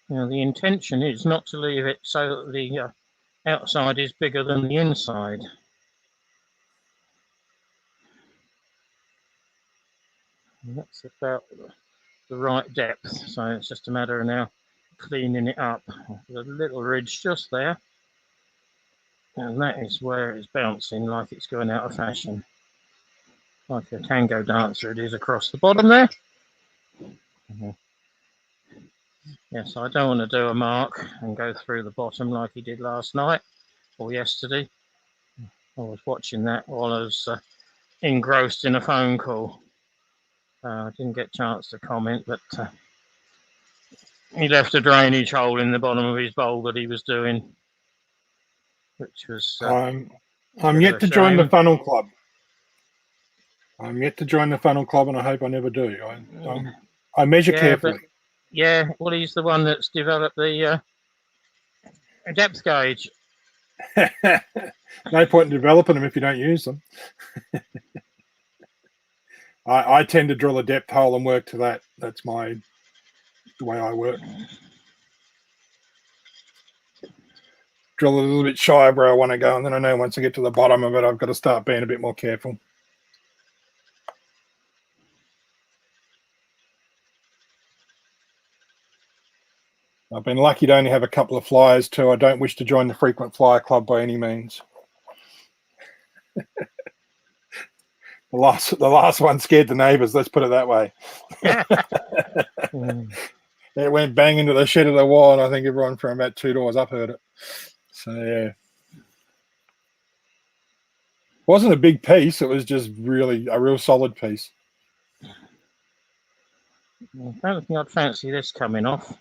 Now, the intention is not to leave it so that the outside is bigger than the inside. And that's about the right depth, so it's just a matter of now cleaning it up. There's a little ridge just there, and that is where it's bouncing like it's going out of fashion. Like a tango dancer it is across the bottom there. Yes, I don't want to do a mark and go through the bottom like he did last night or yesterday. I was watching that while I was engrossed in a phone call. I didn't get a chance to comment, but he left a drainage hole in the bottom of his bowl that he was doing, which was I'm yet to join the funnel club. I'm yet to join the funnel club, and I hope I never do. I measure carefully. Well, he's the one that's developed the depth gauge. No point in developing them if you don't use them. I tend to drill a depth hole and work to that. That's the way I work. Drill a little bit shy of where I want to go, and then I know once I get to the bottom of it, I've got to start being a bit more careful. I've been lucky to only have a couple of flyers too. I don't wish to join the frequent flyer club by any means. The last one scared the neighbours, let's put it that way. It went bang into the shed of the wall, and I think everyone from about 2 doors up heard it. So, yeah. It wasn't a big piece. It was just really a real solid piece. I don't think I'd fancy this coming off.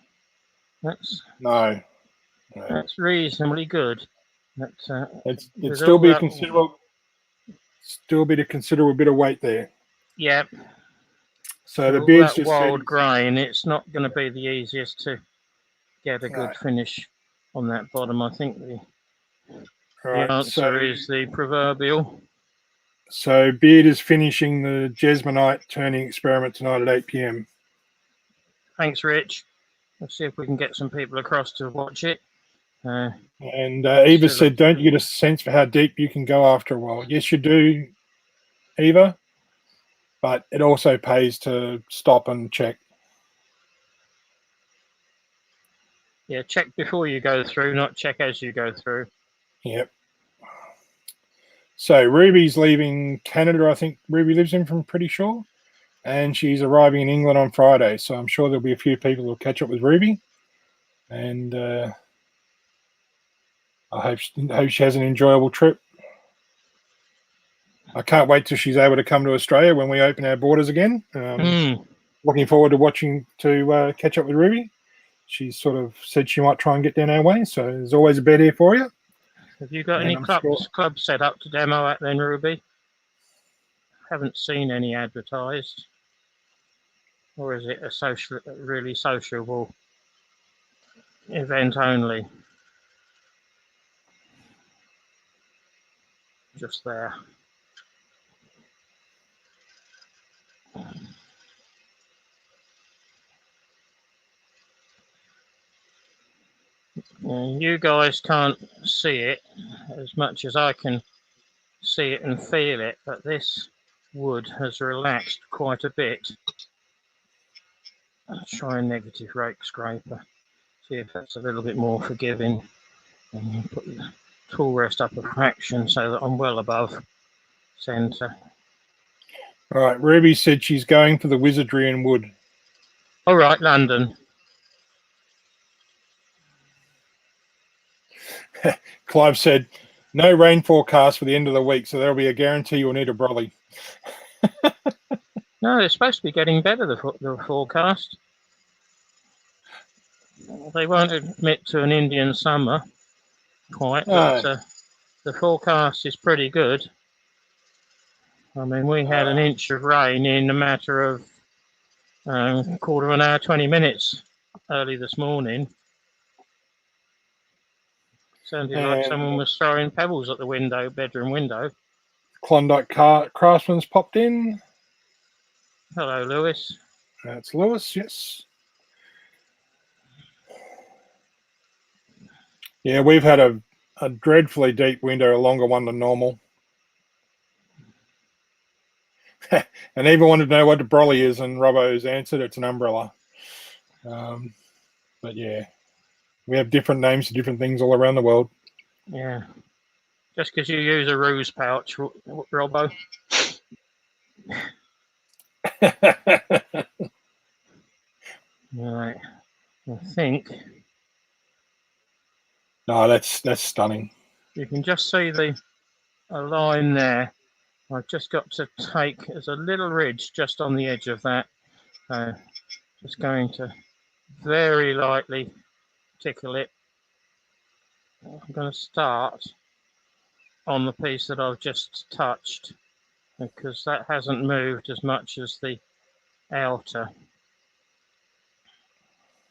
No. That's reasonably good. It'd still be a considerable bit of weight there. Yeah. So the beard's that just wild grain, it's not going to be the easiest to get a good finish on that bottom. I think the answer is the proverbial. So Beard is finishing the Jesmonite turning experiment tonight at 8 p.m. Thanks, Rich. Let's see if we can get some people across to watch it. And Eva said, don't you get a sense for how deep you can go after a while? Yes, you do, Eva. But it also pays to stop and check. Yeah, check before you go through, not check as you go through. Yep. So Ruby's leaving Canada, I think Ruby lives in, from pretty sure. And she's arriving in England on Friday. So I'm sure there'll be a few people who'll catch up with Ruby. And I hope she has an enjoyable trip. I can't wait till she's able to come to Australia when we open our borders again. Looking forward to catch up with Ruby. She sort of said she might try and get down our way. So there's always a bed here for you. Have you got any clubs set up to demo at then, Ruby? Haven't seen any advertised. Or is it a really sociable event only? Just there. You guys can't see it as much as I can see it and feel it, but this wood has relaxed quite a bit. I'll try a negative rake scraper, see if that's a little bit more forgiving, and put the tool rest up a fraction so that I'm well above centre. All right, Ruby said she's going for the wizardry in wood. All right, London. Clive said, no rain forecast for the end of the week, so there'll be a guarantee you'll need a brolly. No, it's supposed to be getting better, the forecast. They won't admit to an Indian summer quite, but the forecast is pretty good. I mean, we had an inch of rain in a matter of quarter of an hour, 20 minutes early this morning. Sounded like someone was throwing pebbles at the bedroom window. Klondike Craftsman's popped in. Hello, Lewis. That's Lewis, yes. Yeah, we've had a dreadfully deep window, a longer one than normal. And even wanted to know what a brolly is, and Robbo's answered it's an umbrella. But yeah, we have different names for different things all around the world. Yeah. Just because you use a ruse pouch, Robbo. Right. I think. No, that's stunning. You can just see a line there. I've just got to take, there's a little ridge just on the edge of that. Just going to very lightly tickle it. I'm going to start on the piece that I've just touched, because that hasn't moved as much as the outer.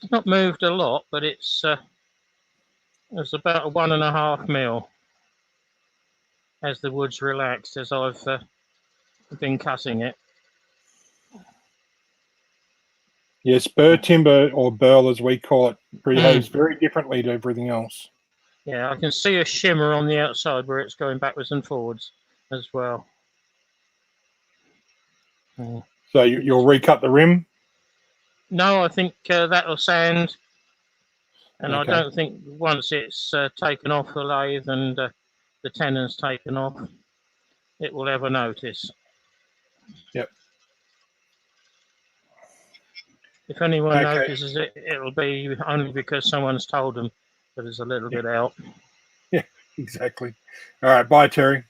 It's not moved a lot, but it's about a 1.5 mil as the wood's relaxed as I've been cutting it. Yes, burr timber, or burl as we call it, behaves very differently to everything else. Yeah, I can see a shimmer on the outside where it's going backwards and forwards as well. So you'll recut the rim? No, I think that'll sand And I Okay. don't think once it's taken off the lathe and the tenon's taken off, it will ever notice. Yep. If anyone Okay. notices it, it'll be only because someone's told them that there's a little bit out. Yeah, exactly. All right, bye, Terry.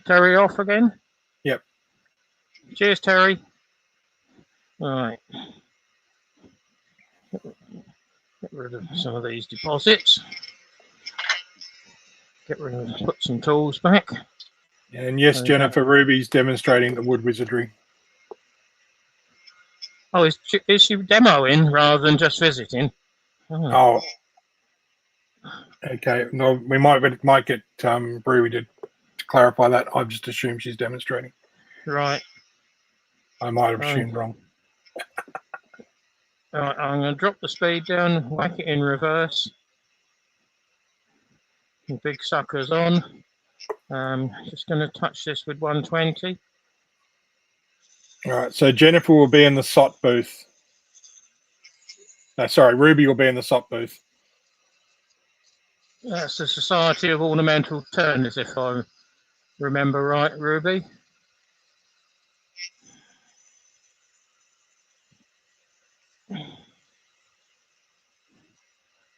Terry off again? Yep. Cheers, Terry. All right. Get rid of some of these deposits. Put some tools back. And yes, Okay. Jennifer, Ruby's demonstrating the wood wizardry. Oh, is she demoing rather than just visiting? Oh. Okay. No, we might get Ruby to clarify that. I've just assumed she's demonstrating. Right. I might have assumed wrong. All right, I'm going to drop the speed down, whack it in reverse. The big sucker's on. Just going to touch this with 120. All right. So Jennifer will be in the SOT booth. No, sorry, Ruby will be in the SOT booth. That's the Society of Ornamental Turners, if I remember right, Ruby.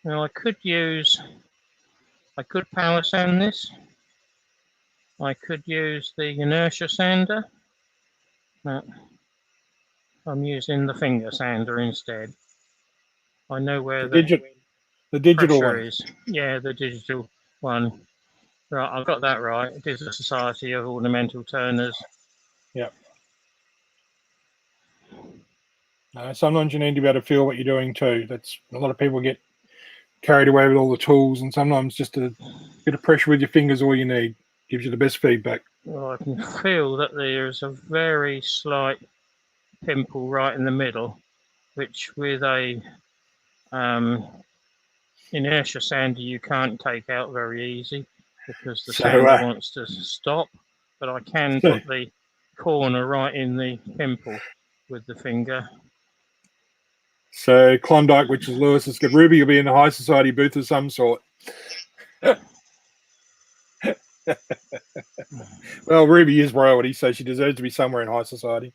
Now I could power sand this. I could use the inertia sander. But I'm using the finger sander instead. I know where the digital pressure one is. Yeah, the digital one. Right, I've got that right. It is the Society of Ornamental Turners. Yep. Sometimes you need to be able to feel what you're doing too. That's a lot of people get carried away with all the tools, and sometimes just a bit of pressure with your fingers all you need. Gives you the best feedback. Well, I can feel that there's a very slight pimple right in the middle, which with a inertia sander you can't take out very easy because the sander wants to stop. But I can put the corner right in the pimple with the finger. So Klondike, which is Lewis, has got Ruby will be in the high society booth of some sort. Well, Ruby is royalty, so she deserves to be somewhere in high society.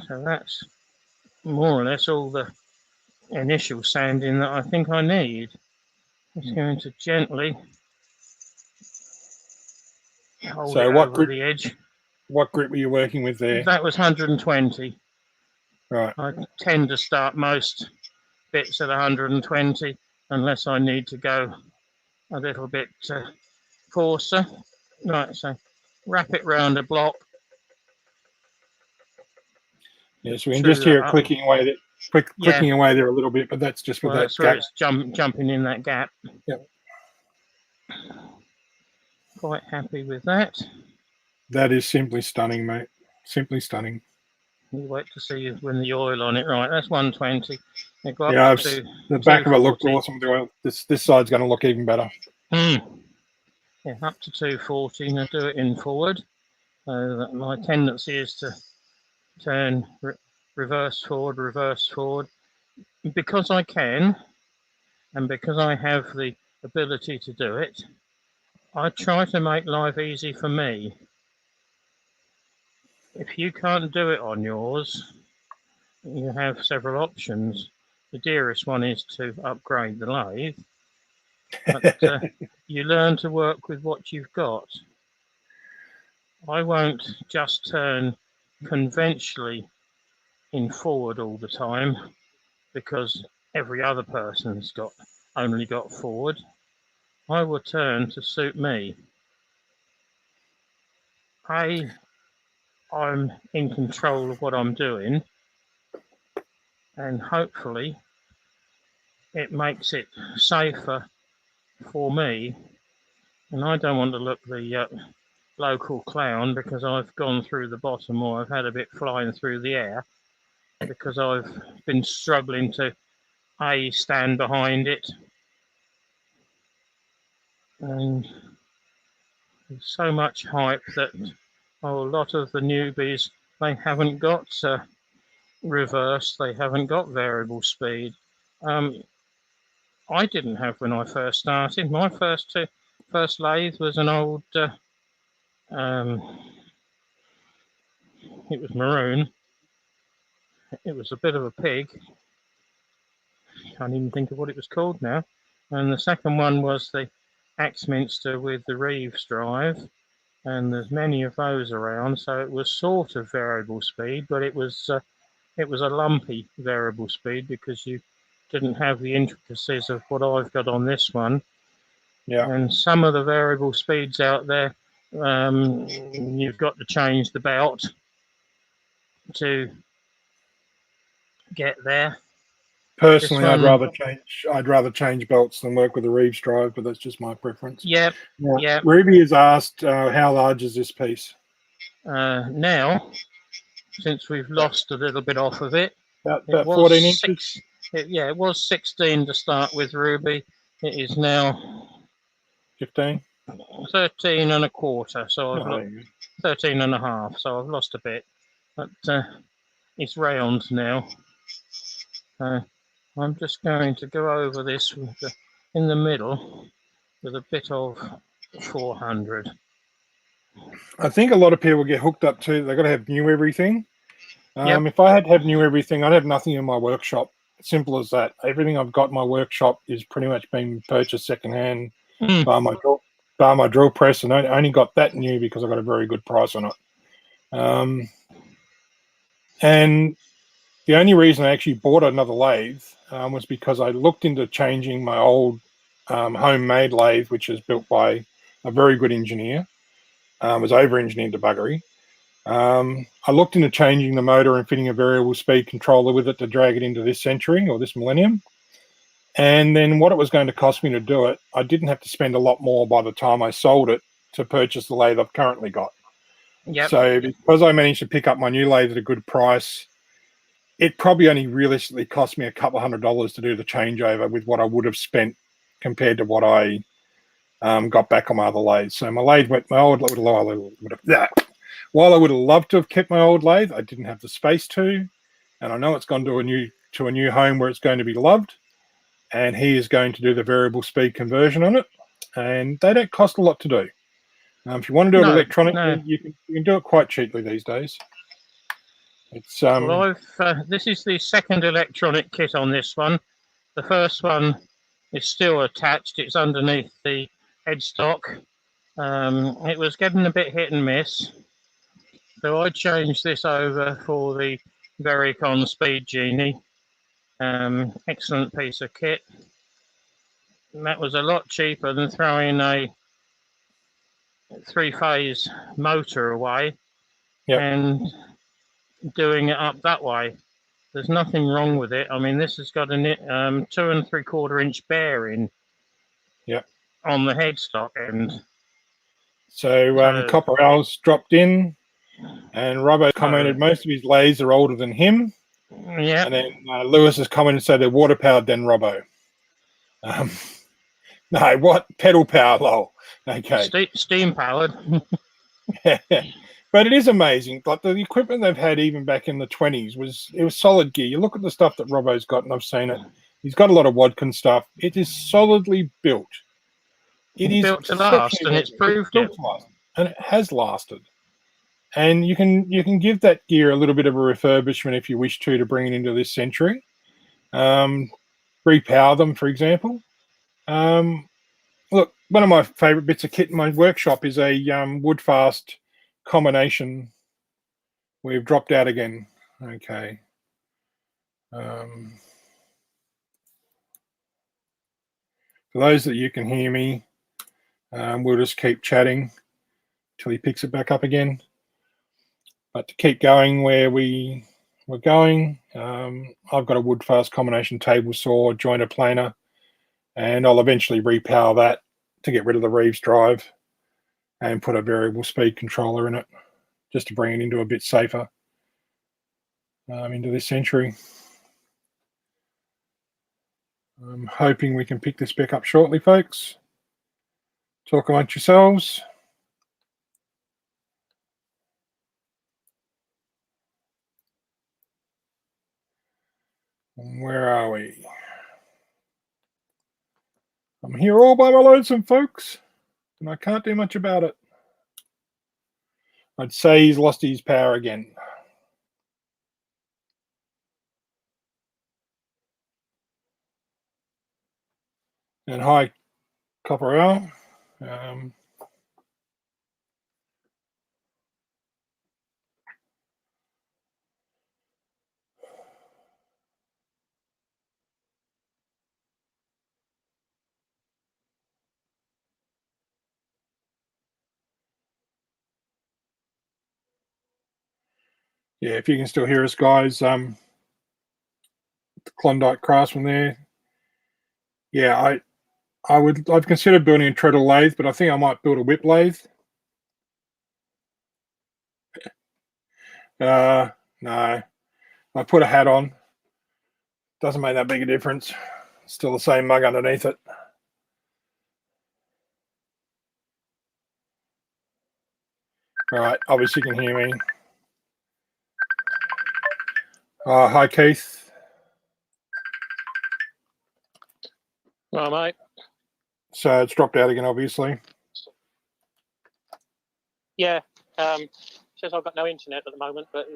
So that's more or less all the initial sanding that I think I need. Just going to gently hold it over the edge. What grit were you working with there? That was 120. Right. I tend to start most bits at 120 unless I need to go a little bit coarser. Right, so wrap it round a block. Yes, we can just hear it clicking away there, clicking away there a little bit, but that's just with that that's where it's jumping in that gap. Yep. Quite happy with that. That is simply stunning, mate. Simply stunning. You wait to see when the oil on it. Right, that's 120. Yeah, the back of it looked awesome with the oil. This side's going to look even better. Yeah, up to 240. Now do it in forward. So my tendency is to turn reverse forward. Because I can, and because I have the ability to do it, I try to make life easy for me. If you can't do it on yours, you have several options. The dearest one is to upgrade the lathe, but you learn to work with what you've got. I won't just turn conventionally in forward all the time because every other person's only got forward. I will turn to suit me. I'm in control of what I'm doing, and hopefully it makes it safer for me. And I don't want to look the local clown because I've gone through the bottom or I've had a bit flying through the air because I've been struggling to stand behind it. And there's so much hype that a lot of the newbies, they haven't got reverse, they haven't got variable speed. I didn't have when I first started. My first lathe was an old, it was maroon. It was a bit of a pig. Can't even think of what it was called now. And the second one was the Axminster with the Reeves drive. And there's many of those around, so it was sort of variable speed, but it was a lumpy variable speed because you didn't have the intricacies of what I've got on this one. Yeah. And some of the variable speeds out there, you've got to change the belt to get there. Personally, This I'd one- rather change belts than work with a Reeves drive, but that's just my preference. Yep, Now, yep. Ruby has asked, how large is this piece? Now, since we've lost a little bit off of it, About 14 inches. It was 16 to start with, Ruby. It is now 15. 13 and a quarter. So I've Oh, lost 13 and a half. So I've lost a bit, but it's round now. I'm just going to go over this in the middle with a bit of 400. I think a lot of people get hooked up to, they've got to have new everything. Yep. If I had to have new everything, I'd have nothing in my workshop. Simple as that. Everything I've got in my workshop is pretty much being purchased secondhand, bar my drill press, and I only got that new because I got a very good price on it. And the only reason I actually bought another lathe was because I looked into changing my old homemade lathe, which is built by a very good engineer. Was over-engineered to buggery. I looked into changing the motor and fitting a variable speed controller with it to drag it into this century or this millennium. And then what it was going to cost me to do it, I didn't have to spend a lot more by the time I sold it to purchase the lathe I've currently got. Yep. So because I managed to pick up my new lathe at a good price, it probably only realistically cost me a couple $100 to do the changeover with what I would have spent compared to what I got back on my other lathe. So my lathe went, while I would have loved to have kept my old lathe, I didn't have the space to, and I know it's gone to a new home where it's going to be loved, and he is going to do the variable speed conversion on it, and they don't cost a lot to do. If you want to do it electronically, you can do it quite cheaply these days. It's well, this is the second electronic kit on this one. The first one is still attached. It's underneath the headstock. It was getting a bit hit and miss, so I changed this over for the Vericon Speed Genie. Excellent piece of kit. And that was a lot cheaper than throwing a 3-phase motor away and doing it up that way. There's nothing wrong with it. I mean, this has got a 2 3/4 inch bearing on the headstock end. So Copper Owl's dropped in, and Robbo commented most of his lathes are older than him. Yeah. And then Lewis has commented, so they're water powered then Robbo. No, what? Pedal powered, lol. Okay. Steam powered. But it is amazing. Like the equipment they've had even back in the 20s was solid gear. You look at the stuff that Robbo's got, and I've seen it. He's got a lot of Wadkin stuff. It is solidly built. It is built to last, and it's proved it. And it has lasted. And you can give that gear a little bit of a refurbishment if you wish to bring it into this century. Repower them, for example. Look, one of my favourite bits of kit in my workshop is a Woodfast combination. We've dropped out again. Okay. For those that you can hear me, we'll just keep chatting till he picks it back up again. But to keep going where we were going, I've got a Woodfast combination table saw, jointer planer, and I'll eventually repower that to get rid of the Reeves drive and put a variable speed controller in it just to bring it into a bit safer into this century. I'm hoping we can pick this back up shortly, folks. Talk amongst yourselves. Where are we? I'm here all by my lonesome, folks, and I can't do much about it. I'd say he's lost his power again. And hi, Copperell. Yeah, if you can still hear us, guys, the Klondike Craftsman there. Yeah, I've considered building a treadle lathe, but I think I might build a whip lathe. No, I put a hat on. Doesn't make that big a difference. Still the same mug underneath it. All right, obviously you can hear me. Hi, Keith. Well, mate. So it's dropped out again, obviously. Yeah. Says I've got no internet at the moment, but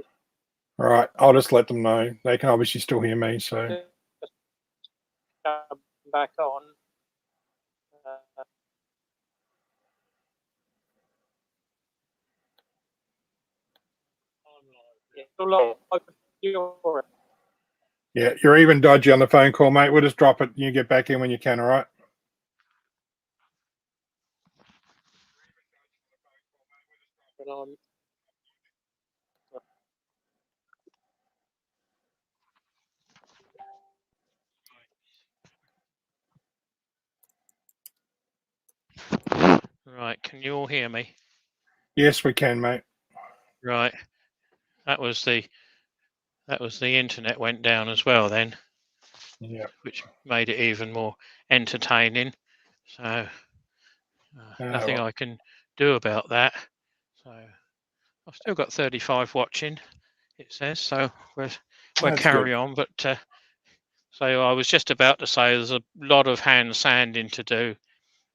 All right, I'll just let them know. They can obviously still hear me, so. Come back on. Yeah, you're even dodgy on the phone call, mate. We'll just drop it. You get back in when you can, all right? Right, can you all hear me? Yes, we can, mate. Right, that was the internet went down as well then. Yeah. Which made it even more entertaining. So nothing Well, I can do about that. So I've still got 35 watching, it says. So we'll carry on. But so I was just about to say there's a lot of hand sanding to do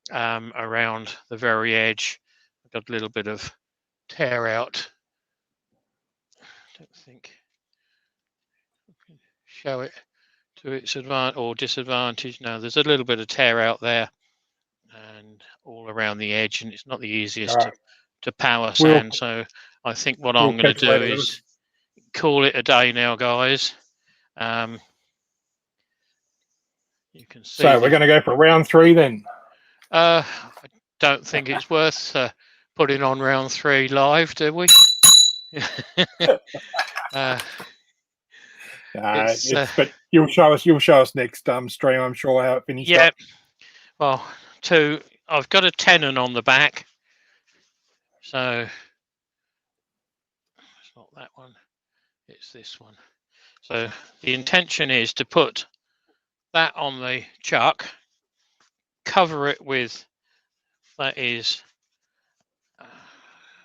around the very edge. I've got a little bit of tear out. I don't think I can show it to its advantage or disadvantage. No, there's a little bit of tear out there and all around the edge, and it's not the easiest to power sand. So I think what I'm going to do is call it a day now, guys. You can see. So we're going to go for round 3 then. I don't think it's worth putting on round 3 live, do we? But you'll show us next stream, I'm sure, how it finished. Yeah. Well, I've got a tenon on the back, so it's not that one. It's this one. So the intention is to put that on the chuck, cover it with that is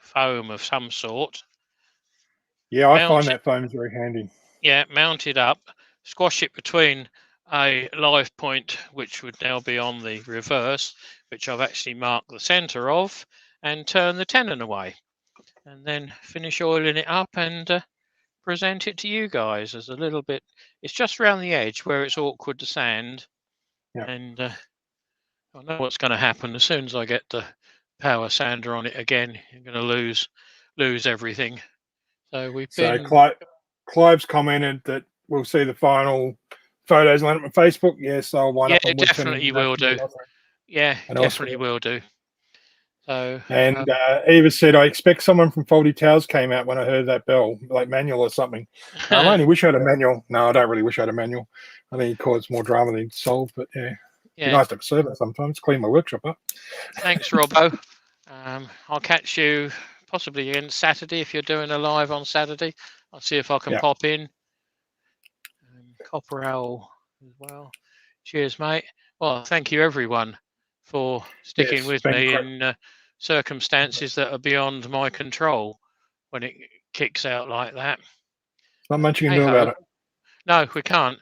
foam of some sort. Yeah, I find that foam is very handy. Yeah, mount it up, squash it between a live point, which would now be on the reverse, which I've actually marked the center of, and turn the tenon away. And then finish oiling it up and present it to you guys as a little bit. It's just around the edge where it's awkward to sand. Yeah. And I know what's going to happen as soon as I get the power sander on it again. You're going to lose everything. So Clive's commented that we'll see the final photos on Facebook. Yes, I'll wind up on Woodturning. Definitely will do. Yeah, definitely will do. So and Eva said, I expect someone from Faulty Towers came out when I heard that bell, like manual or something. I only wish I had a manual. No, I don't really wish I had a manual. I think it caused more drama than it solved, but yeah. It'd be nice to serve it sometimes, clean my workshop up. Thanks, Robbo. I'll catch you possibly again Saturday if you're doing a live on Saturday. I'll see if I can pop in. Copper Owl as well. Cheers, mate. Well, thank you everyone for sticking with me in circumstances that are beyond my control when it kicks out like that. Not much you can do about it. No, we can't.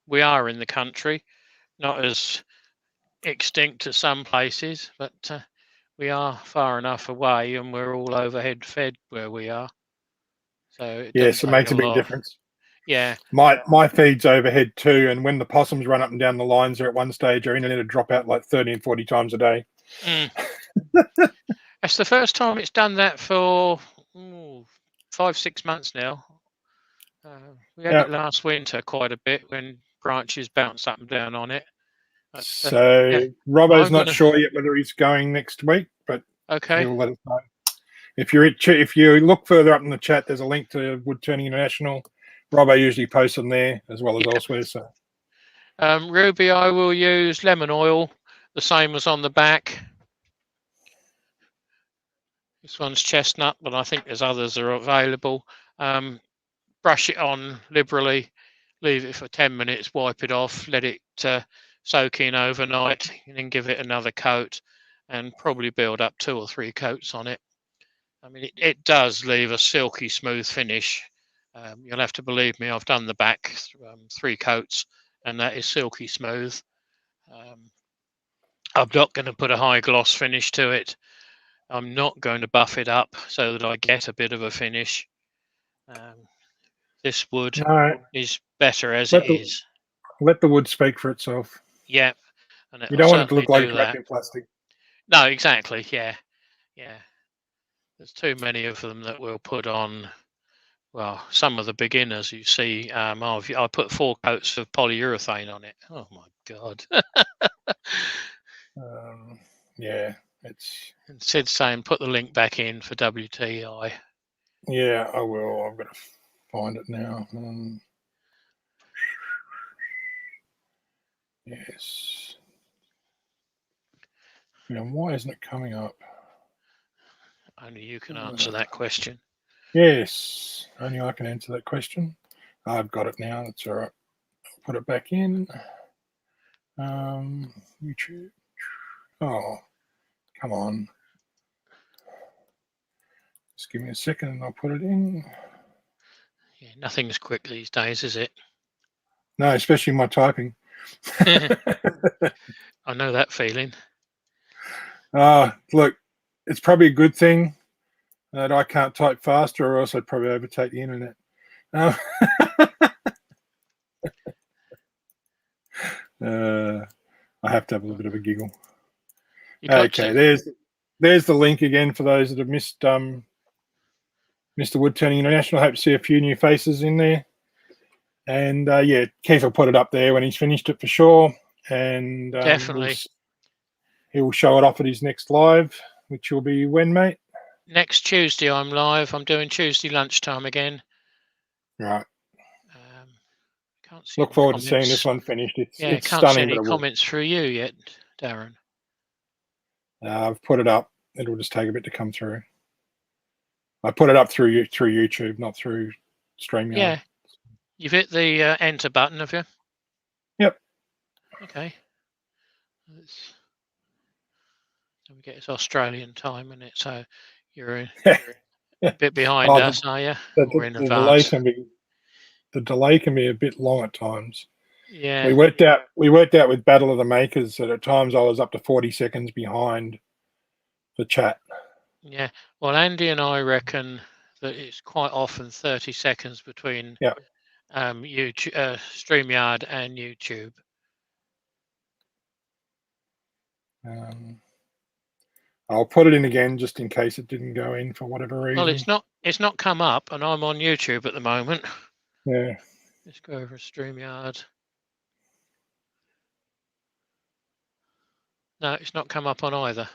We are in the country, not as extinct as some places, but we are far enough away, and we're all overhead fed where we are. So it doesn't Yes, it take makes a big lot. difference. Yeah. My feed's overhead too, and when the possums run up and down the lines, there at one stage, our internet would drop out like 30 and 40 times a day. That's the first time it's done that for 5-6 months now. We had it last winter quite a bit when branches bounced up and down on it. But, so Robbo's not sure yet whether he's going next week, but he'll let us know. If you look further up in the chat, there's a link to Woodturning International. Robbo usually posts them there as well as elsewhere. So, Ruby, I will use lemon oil, the same as on the back. This one's chestnut, but I think there's others that are available. Brush it on liberally, leave it for 10 minutes, wipe it off, let it soak in overnight, and then give it another coat, and probably build up 2 or 3 coats on it. I mean, it does leave a silky smooth finish. You'll have to believe me, I've done the back 3 coats, and that is silky smooth. I'm not going to put a high gloss finish to it. I'm not going to buff it up so that I get a bit of a finish. This wood is better as it is. Let the wood speak for itself. Yeah. And you don't want it to look like wrapped in plastic. No, exactly. Yeah. Yeah. There's too many of them that we'll put on. Well, some of the beginners you see, I put 4 coats of polyurethane on it. Oh my God. Yeah, it's. And Sid's saying put the link back in for WTI. Yeah, I will. I'm going to find it now. Yes. Now, why isn't it coming up? Only you can answer that question. Yes, only I can answer that question. I've got it now. That's all right. I'll put it back in. YouTube. Oh, come on. Just give me a second and I'll put it in. Yeah, nothing's quick these days, is it? No, especially my typing. I know that feeling. Look, it's probably a good thing that I can't type faster, or else I'd probably overtake the internet. I have to have a little bit of a giggle. Okay, there's the link again for those that have missed Mr. Woodturning International. I hope to see a few new faces in there. And yeah, Keith will put it up there when he's finished it for sure. And definitely, he'll show it off at his next live, which will be when, mate? Next Tuesday I'm live. I'm doing Tuesday lunchtime again. Right. Can't see. Look forward to seeing this one finished. It's can't stunning. See any comments through you yet, Darren? I've put it up. It'll just take a bit to come through. I put it up through YouTube, not through StreamYard. Yeah. You've hit the enter button, have you? Yep. Okay. So we get it's Australian time, isn't it? So you're a bit behind us, are you? Or in advance? The delay can be a bit long at times. Yeah. We worked out with Battle of the Makers that at times I was up to 40 seconds behind the chat. Yeah. Well, Andy and I reckon that it's quite often 30 seconds between YouTube, StreamYard and YouTube. I'll put it in again just in case it didn't go in for whatever reason. Well, it's not come up, and I'm on YouTube at the moment. Yeah. Let's go over StreamYard. No, it's not come up on either.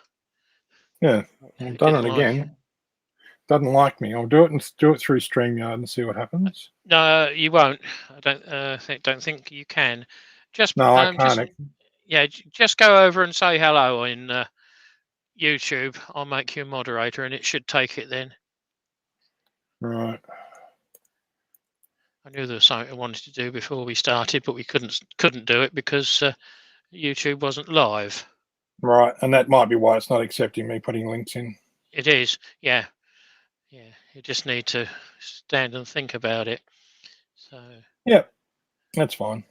Yeah, I've done it again. Doesn't like me. I'll do it through StreamYard and see what happens. No, you won't. I don't think you can. I can't. Just go over and say hello in YouTube. I'll make you a moderator, and it should take it then. Right. I knew there was something I wanted to do before we started, but we couldn't do it because YouTube wasn't live. Right, and that might be why it's not accepting me putting links in. It is, yeah. You just need to stand and think about it. So. Yeah. That's fine.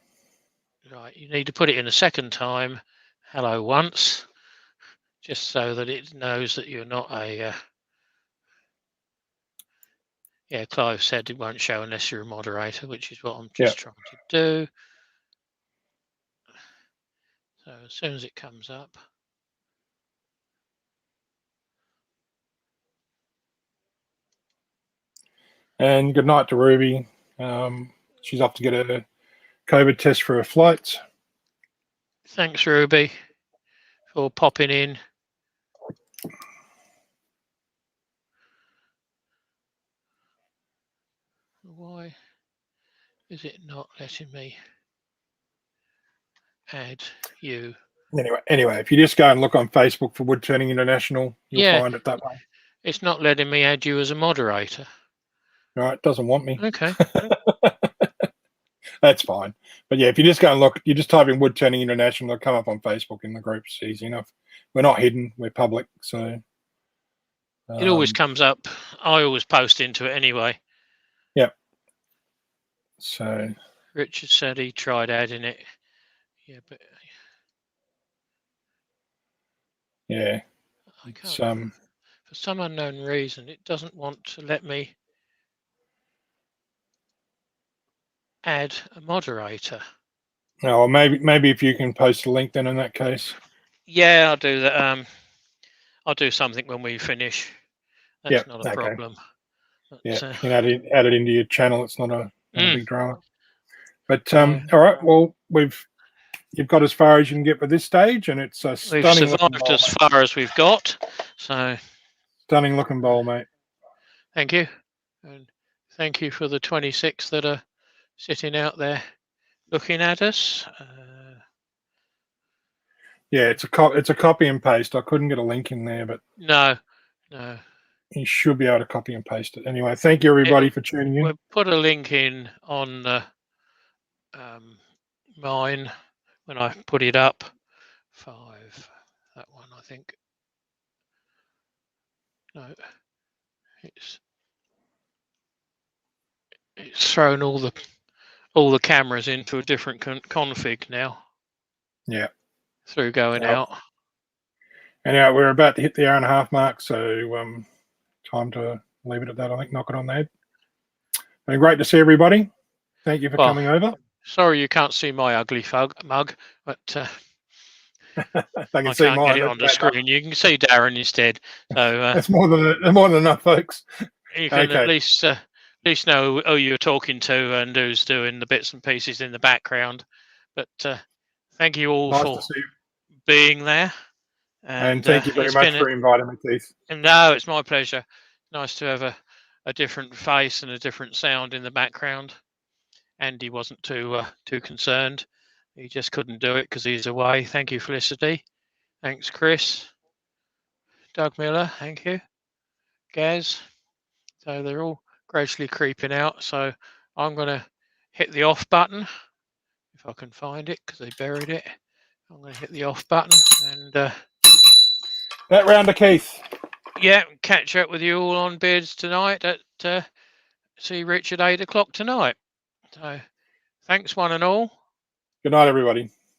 Right, you need to put it in a second time. Hello once, just so that it knows that you're not a. Yeah, Clive said it won't show unless you're a moderator, which is what I'm just trying to do. So as soon as it comes up. And good night to Ruby. She's off to get a COVID test for her flights. Thanks, Ruby, for popping in. Why is it not letting me add you? Anyway, if you just go and look on Facebook for Woodturning International, you'll find it that way. It's not letting me add you as a moderator. Right, it doesn't want me. Okay. That's fine. But yeah, if you just go and look, you just type in Woodturning International, it'll come up on Facebook in the groups. Easy enough. We're not hidden, we're public. So it always comes up. I always post into it anyway. Yep. So Richard said he tried adding it. Yeah, but yeah. I can't. For some unknown reason, it doesn't want to let me add a moderator. No, well, maybe if you can post a link then in that case. Yeah, I'll do that. I'll do something when we finish. That's not a problem. But, yeah, you can add it into your channel. It's not a big drama. But all right, well, you've got as far as you can get with this stage, and it's a stunning. We've survived as far as we've got. So stunning looking bowl, mate. Thank you, and thank you for the 26 that are sitting out there looking at us. Yeah, it's a copy and paste. I couldn't get a link in there, but no. You should be able to copy and paste it. Anyway, thank you everybody for tuning in. We'll put a link in on mine when I put it up. 5, that one I think. No, it's thrown all the cameras into a different config now. Yeah. Through going out. Anyhow, we're about to hit the hour-and-a-half mark, so time to leave it at that. I think knock it on the head. Been great to see everybody. Thank you for coming over. Sorry you can't see my ugly mug, but I can see can't mine. Get it on the screen. You can see Darren instead. So that's more than enough, folks. You can at least know who you're talking to and who's doing the bits and pieces in the background. But thank you all for being there. And thank you very much for inviting me, Keith. No, it's my pleasure. Nice to have a different face and a different sound in the background. Andy wasn't too concerned. He just couldn't do it because he's away. Thank you, Felicity. Thanks, Chris. Doug Miller, thank you. Gaz. So they're all gradually creeping out. So I'm going to hit the off button if I can find it because they buried it. I'm going to hit the off button and that round of Keith. Yeah, catch up with you all on Beards tonight at see Rich at 8 o'clock tonight. So thanks one and all. Good night, everybody.